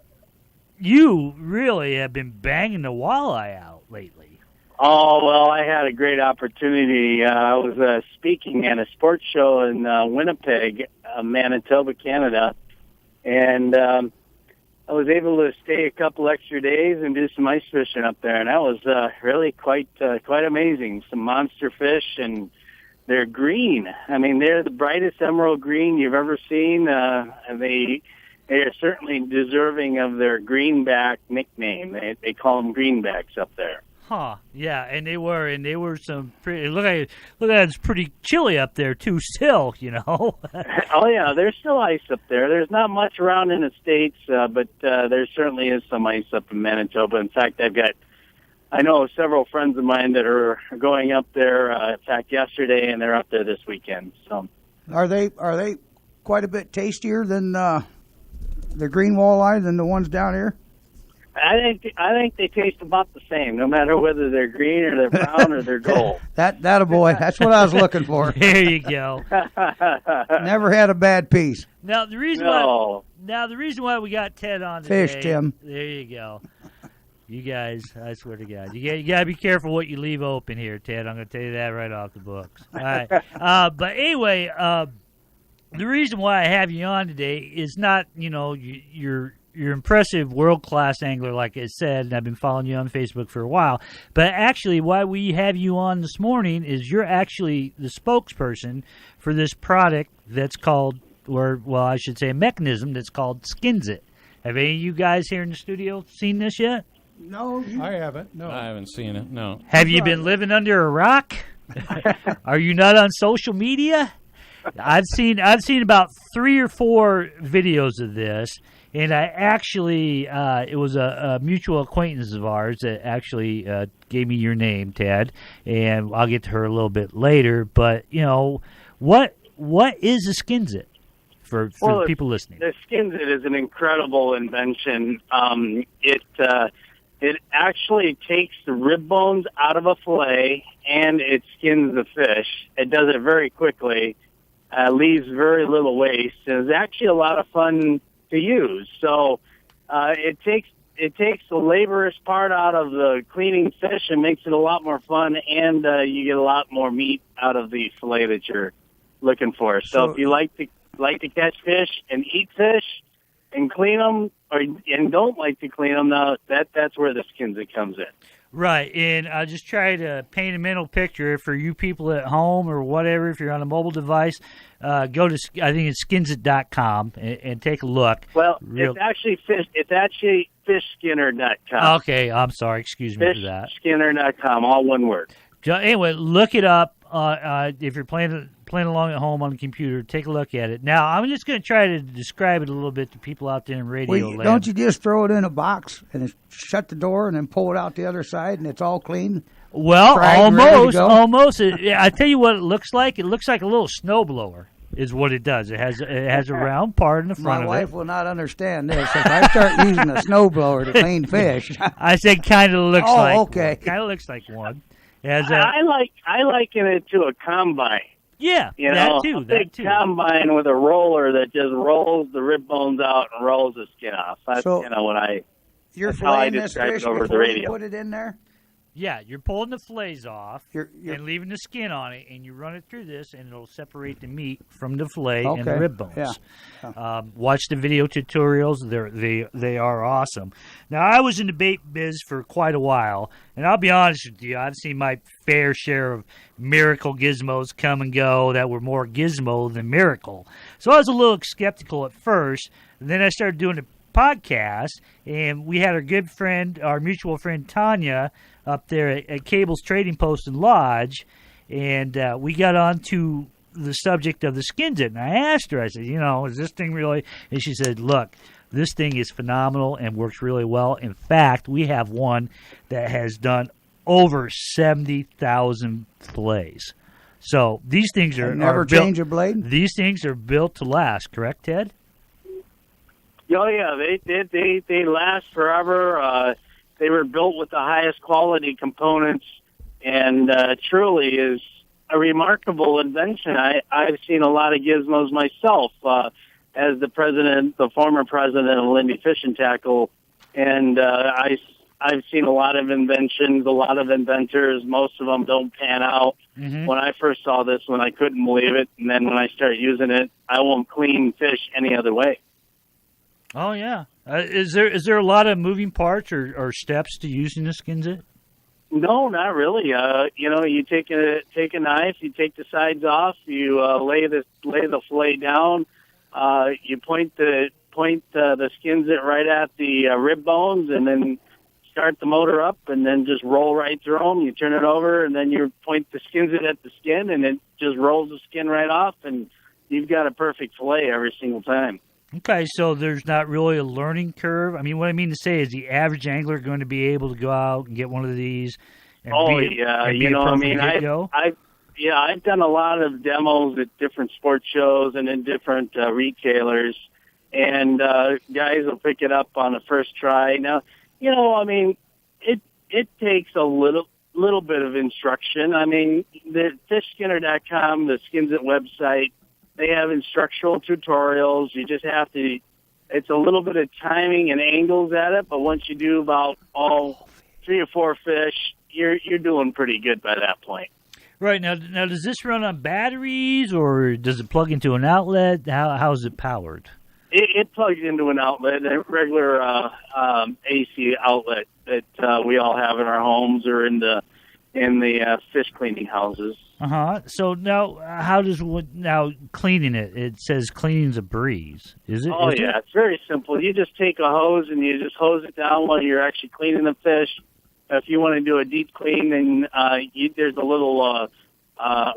D: you really have been banging the walleye out lately.
R: Oh, well, I had a great opportunity. I was speaking at a sports show in Winnipeg, Manitoba, Canada, and I was able to stay a couple extra days and do some ice fishing up there, and that was really quite amazing. Some monster fish, and they're green. I mean, they're the brightest emerald green you've ever seen. And they are certainly deserving of their greenback nickname. They call them greenbacks up there.
D: Huh? Yeah, and they were some pretty. Look at it's pretty chilly up there too. Still, you know.
R: Oh yeah, there's still ice up there. There's not much around in the States, but there certainly is some ice up in Manitoba. In fact, I know several friends of mine that are going up there. In fact, yesterday, and they're up there this weekend. So,
F: are they quite a bit tastier than the green walleye than the ones down here?
R: I think they taste about the same, no matter whether they're green or they're brown or they're gold.
F: That a boy. That's what I was looking for.
D: There you go.
F: Never had a bad piece.
D: Now the reason why we got Ted on today,
F: fish, Tim.
D: There you go. You guys, I swear to God, you got to be careful what you leave open here, Ted. I'm going to tell you that right off the books. All right. But anyway, the reason why I have you on today is not, you're impressive world-class angler, like I said, and I've been following you on Facebook for a while. But actually, why we have you on this morning is you're actually the spokesperson for this product that's called, I should say a mechanism that's called Skins It. Have any of you guys here in the studio seen this yet?
F: No.
G: I haven't. No.
E: I haven't seen it, no.
D: Have you been living under a rock? Are you not on social media? I've seen about 3 or 4 videos of this. And I actually, it was a mutual acquaintance of ours that actually gave me your name, Ted, and I'll get to her a little bit later. But, what is a Skinsit for people listening?
R: The Skinsit is an incredible invention. It actually takes the rib bones out of a fillet and it skins the fish. It does it very quickly, leaves very little waste, and it's actually a lot of fun to use. So it takes the laborious part out of the cleaning fish and makes it a lot more fun, and you get a lot more meat out of the fillet that you're looking for. So if you like to catch fish and eat fish and clean them, and don't like to clean them, now that's where the Skinsit comes in.
D: Right, and I'll just try to paint a mental picture for you people at home or whatever. If you're on a mobile device, go to, I think it's skinsit.com and take a look.
R: Well, it's actually fishskinner.com.
D: Okay, I'm sorry. Excuse me for that.
R: Fishskinner.com, all one word.
D: Anyway, look it up. If you're playing along at home on the computer, take a look at it. Now, I'm just going to try to describe it a little bit to people out there in radio land.
F: Don't you just throw it in a box and shut the door and then pull it out the other side and it's all clean?
D: Well, almost. I tell you what it looks like. It looks like a little snowblower is what it does. It has a round part in the front of it.
F: My wife will not understand this. If I start using a snowblower to clean fish.
D: I said kind of looks like
F: okay.
D: Kind of looks like one.
R: I liken it to a combine.
D: Yeah, that too.
R: A big combine with a roller that just rolls the rib bones out and rolls the skin off. That's what
F: You're
R: that's how I
F: filleting this
R: describe
F: fish
R: it over the
F: before you
R: radio.
F: put it in there?
D: Yeah, you're pulling the fillets off and leaving the skin on it, and you run it through this, and it'll separate the meat from the fillet and the rib bones.
F: Yeah.
D: Watch the video tutorials; they are awesome. Now, I was in the bait biz for quite a while, and I'll be honest with you, I've seen my fair share of miracle gizmos come and go that were more gizmo than miracle. So I was a little skeptical at first, and then I started doing the podcast, and we had our good friend, our mutual friend Tanya, up there at Cable's Trading Post and Lodge, and we got on to the subject of the Skinsit, and I asked her, I said, is this thing really? And she said, look, this thing is phenomenal and works really well. In fact, we have one that has done over 70,000 fillets. So these things are
F: never change a blade?
D: These things are built to last, correct, Ted?
R: Oh yeah, they last forever. They were built with the highest quality components, and truly is a remarkable invention. I've seen a lot of gizmos myself as the former president of Lindy Fish and Tackle, and I've seen a lot of inventions, a lot of inventors. Most of them don't pan out. Mm-hmm. When I first saw this one, I couldn't believe it, and then when I started using it, I won't clean fish any other way.
D: Oh yeah. Is there a lot of moving parts or steps to using the Skinsit?
R: No, not really. You take a knife, you take the sides off, you lay the fillet down, you point the Skinsit right at the rib bones, and then start the motor up, and then just roll right through them. You turn it over, and then you point the Skinsit at the skin, and it just rolls the skin right off, and you've got a perfect fillet every single time.
D: Okay, so there's not really a learning curve. I mean, what I mean to say is the average angler going to be able to go out and get one of these. And
R: I've done a lot of demos at different sports shows and in different retailers, and guys will pick it up on the first try. Now, it takes a little bit of instruction. I mean, the fishskinner.com, the Skinsit website, they have instructional tutorials. You just have to, it's a little bit of timing and angles at it, but once you do about 3 or 4 fish, you're doing pretty good by that point.
D: Right. Now does this run on batteries, or does it plug into an outlet? How is it powered?
R: It plugs into an outlet, a regular AC outlet that we all have in our homes or in the fish cleaning houses.
D: So now, how does cleaning it? It says cleaning's a breeze. Is it?
R: Oh yeah, it's very simple. You just take a hose and you just hose it down while you're actually cleaning the fish. If you want to do a deep clean, then there's a little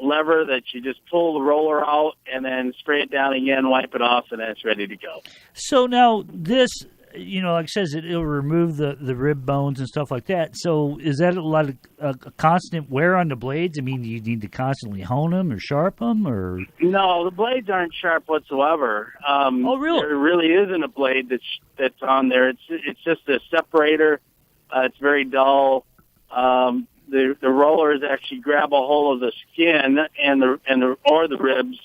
R: lever that you just pull the roller out and then spray it down again, wipe it off, and then it's ready to go.
I: So now this, like it says, it'll remove the rib bones and stuff like that. So is that a lot of a constant wear on the blades? I mean, do you need to constantly hone them or sharpen them, or?
R: No, the blades aren't sharp whatsoever.
I: Oh, really?
R: There really isn't a blade that's on there. It's just a separator. It's very dull. The rollers actually grab a hold of the skin or the ribs,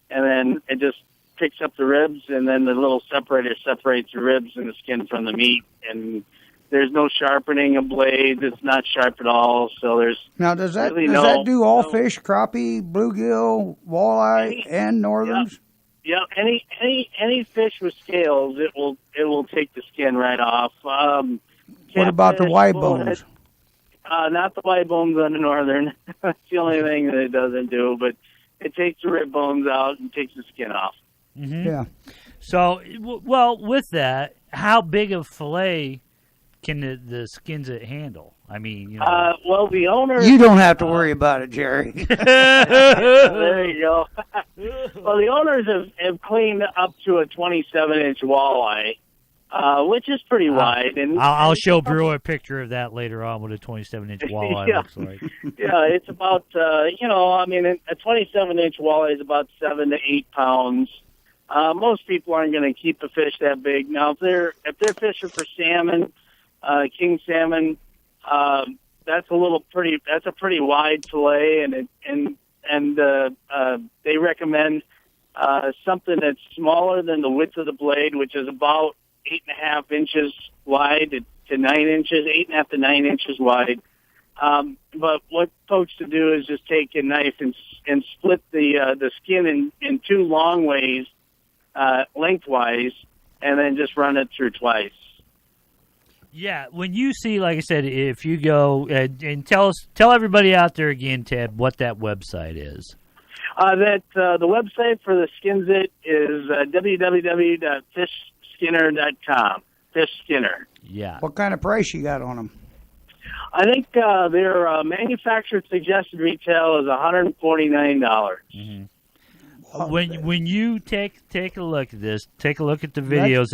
R: and then it just picks up the ribs, and then the little separator separates the ribs and the skin from the meat. And there's no sharpening of blades. It's not sharp at all. So there's
F: now does that
R: really
F: that do all fish, crappie, bluegill, walleye, and northerns?
R: Yeah, any fish with scales, it will take the skin right off.
F: What about the white bones?
R: Not the white bones on the northern. That's the only thing that it doesn't do, but it takes the rib bones out and takes the skin off.
I: Mm-hmm.
F: Yeah.
I: So, well, with that, how big of fillet can the skins handle? I mean,
R: well, the owner.
F: You don't have to worry about it, Jerry.
R: There you go. Well, the owners have cleaned up to a 27-inch walleye. Which is pretty wide. And
I: I'll show Brewer a picture of that later on, what a 27-inch walleye looks like.
R: Yeah, it's about, a 27-inch walleye is about 7 to 8 pounds. Most people aren't going to keep a fish that big. Now, if they're fishing for salmon, king salmon, that's a pretty wide fillet, and they recommend something that's smaller than the width of the blade, which is about 8.5 inches wide to 9 inches, 8.5 to 9 inches wide. But what folks to do is just take a knife and split the skin in two long ways, lengthwise, and then just run it through twice.
I: Yeah, when you see, like I said, if you go and tell everybody out there again, Ted, what that website is.
R: The website for the Skinsit is www.fishskinner.com. Fish Skinner.
I: Yeah.
F: What kind of price you got on them?
R: I think their manufacturer suggested retail is $149.
I: Mm-hmm. When you take a look at this, take a look at the videos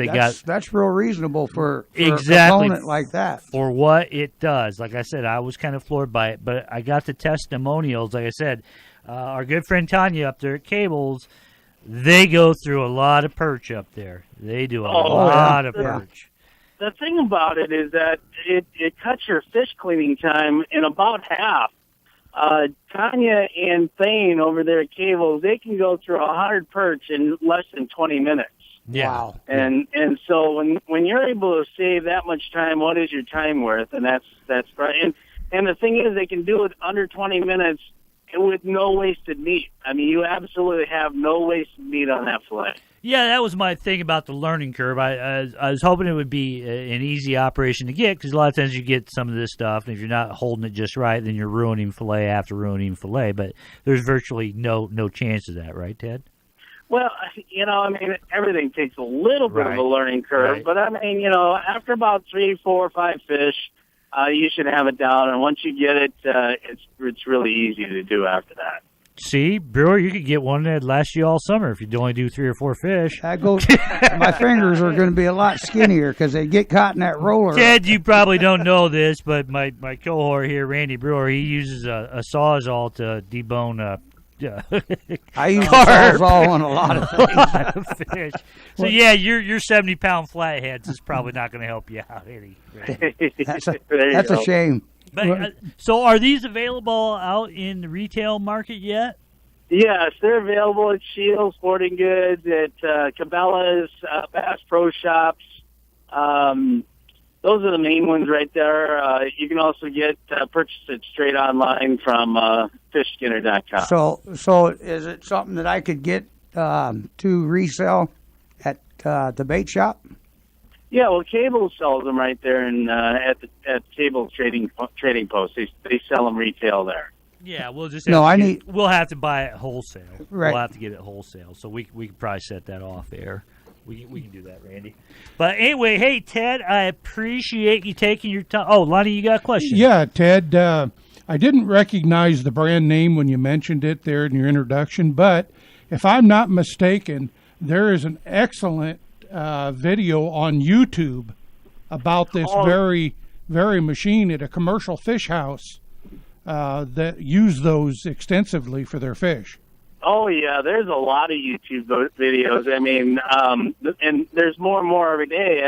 F: that's real reasonable for
I: exactly
F: a component like that.
I: For what it does. Like I said, I was kind of floored by it, but I got the testimonials. Like I said, our good friend Tanya up there at Cables, they go through a lot of perch up there. They do a lot of perch.
R: The thing about it is that it cuts your fish cleaning time in about half. Tanya and Thane over there at Cables, they can go through 100 perch in less than 20 minutes.
I: Yeah.
F: Wow.
R: And so when you're able to save that much time, what is your time worth? And that's right. And the thing is, they can do it under 20 minutes with no wasted meat. I mean, you absolutely have no wasted meat on that fillet.
I: Yeah, that was my thing about the learning curve. I was hoping it would be an easy operation to get, because a lot of times you get some of this stuff, and if you're not holding it just right, then you're ruining fillet after ruining fillet. But there's virtually no chance of that, right, Ted?
R: Well, everything takes a little bit of a learning curve. Right. But, after about 3, 4, 5 fish, you should have it down. And once you get it, it's really easy to do after that.
I: See, Brewer, you could get one that lasts you all summer if you only do 3 or 4 fish.
F: My fingers are going to be a lot skinnier because they get caught in that roller.
I: Ted, you probably don't know this, but my cohort here, Randy Brewer, he uses a Sawzall to debone
F: I use a Sawzall on a lot of things.
I: Fish. So, yeah, your 70-pound flatheads is probably not going to help you out any.
F: That's a shame.
I: But so, are these available out in the retail market yet?
R: Yes, they're available at Shields Sporting Goods, at Cabela's, Bass Pro Shops. Those are the main ones right there. You can also purchase it straight online from fishskinner.com.
F: So is it something that I could get to resell at the bait shop?
R: Yeah, well, Cable sells them right there at Cable Trading Post. They sell them retail there.
I: Yeah, we'll just
R: we'll
I: have to buy it wholesale.
F: Right.
I: We'll have to get it wholesale, so we could probably set that off air. We can do that, Randy. But anyway, hey Ted, I appreciate you taking your time. Oh, Lonnie, you got a question?
G: Yeah, Ted. I didn't recognize the brand name when you mentioned it there in your introduction, but if I'm not mistaken, there is an excellent video on YouTube about this very machine at a commercial fish house that use those extensively for their fish.
R: Oh yeah, there's a lot of YouTube videos. I mean, and there's more and more every day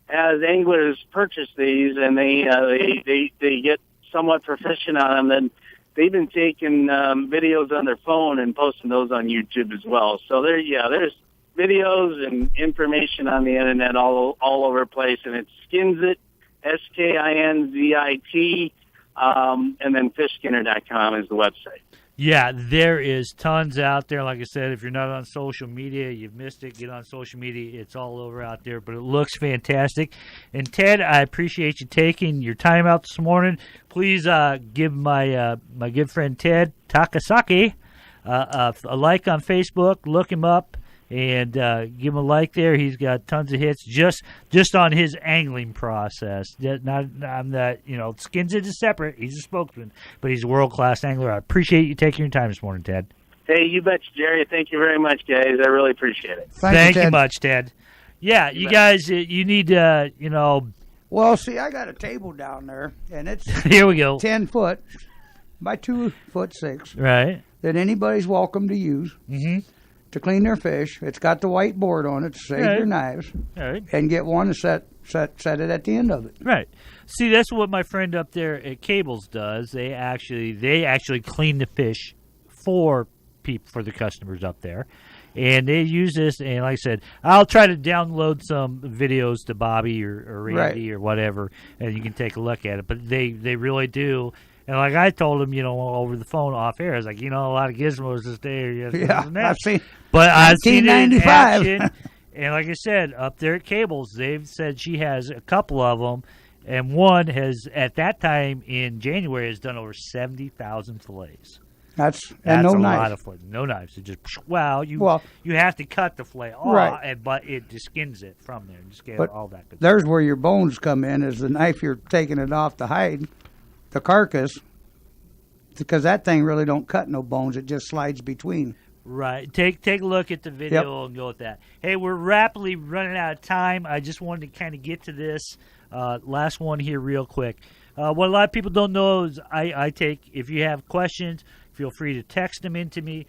R: as anglers purchase these and they get somewhat proficient on them. Then they've been taking videos on their phone and posting those on YouTube as well. So there's videos and information on the internet all over the place, and it's Skinzit, SKINZIT, and then fishskinner.com is the website.
D: Yeah, there is tons out there. Like I said, if you're not on social media, you've missed it. Get on social media. It's all over out there, but it looks fantastic. And, Ted, I appreciate you taking your time out this morning. Please give my my good friend Ted Takasaki a like on Facebook. Look him up and give him a like there. He's got tons of hits just on his angling process. I'm not, Skinzit is separate. He's a spokesman, but he's a world-class angler. I appreciate you taking your time this morning, Ted.
R: Hey, you betcha, Jerry. Thank you very much, guys. I really appreciate it.
D: Thank you much, Ted. Yeah, you guys, you need to,
F: Well, see, I got a table down there, and it's
D: here we go,
F: 10 foot by 2'6".
D: Right.
F: That anybody's welcome to use.
D: Mm-hmm.
F: To clean their fish. It's got the white board on it to save their knives.
D: Right.
F: And get one and set it at the end of it.
D: Right. See, that's what my friend up there at Cables does. They actually clean the fish for the customers up there. And they use this, and like I said, I'll try to download some videos to Bobby or Randy or whatever, and you can take a look at it. But they really do. And like I told him, over the phone off air, I was like, a lot of gizmos this day.
F: I've seen.
D: But I've seen it in
F: 1995.
D: action. And like I said, up there at Cables, they've said she has a couple of them, and one has at that time in January has done over 70,000 fillets.
F: That's
D: no
F: knives.
D: Lot of fillets. No knives. It just you have to cut the fillet off,
F: right.
D: But it just skins it from there and just get all that good
F: there's
D: stuff.
F: where your bones come in. Is the knife you're taking it off the hide. The carcass, because that thing really don't cut no bones. It just slides between.
D: Right. Take a look at the video and go with that. Hey, we're rapidly running out of time. I just wanted to kind of get to this last one here real quick. What a lot of people don't know is I take, if you have questions, feel free to text them into me.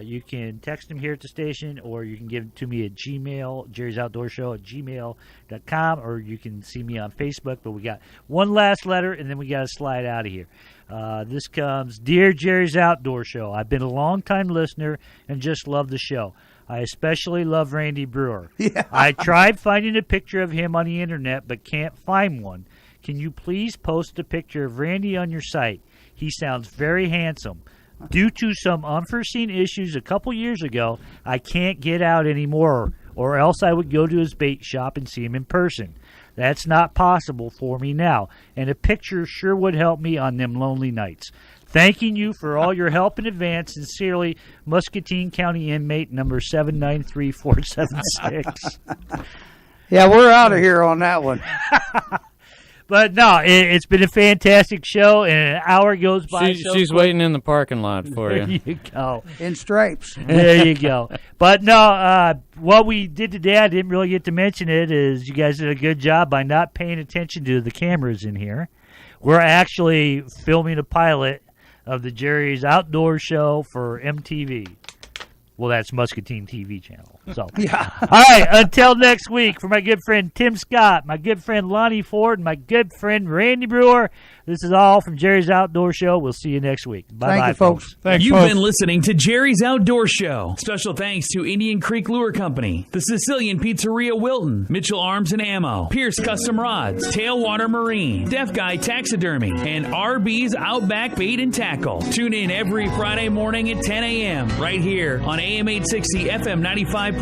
D: You can text them here at the station, or you can give it to me at Gmail, Jerry's Outdoor Show at gmail.com, or you can see me on Facebook. But we got one last letter, and then we got to slide out of here. This comes, Dear Jerry's Outdoor Show, I've been a long-time listener and just love the show. I especially love Randy Brewer.
F: Yeah.
D: I tried finding a picture of him on the internet, but can't find one. Can you please post a picture of Randy on your site? He sounds very handsome. Due to some unforeseen issues a couple years ago, I can't get out anymore, or else I would go to his bait shop and see him in person. That's not possible for me now, and a picture sure would help me on them lonely nights. Thanking you for all your help in advance. Sincerely, Muscatine County inmate number 793476.
F: Yeah, we're out of here on that one.
D: But no, it's been a fantastic show, and an hour goes by.
E: She's waiting in the parking lot for you.
D: There you go.
F: In stripes.
D: There you go. But no, what we did today, I didn't really get to mention it, is you guys did a good job by not paying attention to the cameras in here. We're actually filming a pilot of the Jerry's Outdoor Show for MTV. Well, that's MuscatineTv channel. So,
F: yeah.
D: All right, until next week, for my good friend Tim Scott, my good friend Lonnie Ford, and my good friend Randy Brewer, this is all from Jerry's Outdoor Show. We'll see you next week. Bye-bye,
F: Thank you, folks.
C: You've been listening to Jerry's Outdoor Show. Special thanks to Indian Creek Lure Company, the Sicilian Pizzeria Wilton, Mitchell Arms and Ammo, Pierce Custom Rods, Tailwater Marine, Deaf Guy Taxidermy, and RB's Outback Bait and Tackle. Tune in every Friday morning at 10 a.m. right here on AM 860, FM 95.1,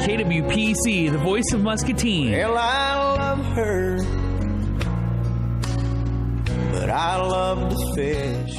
C: KWPC, the voice of Muscatine.
L: Well, I love her, but I love to fish.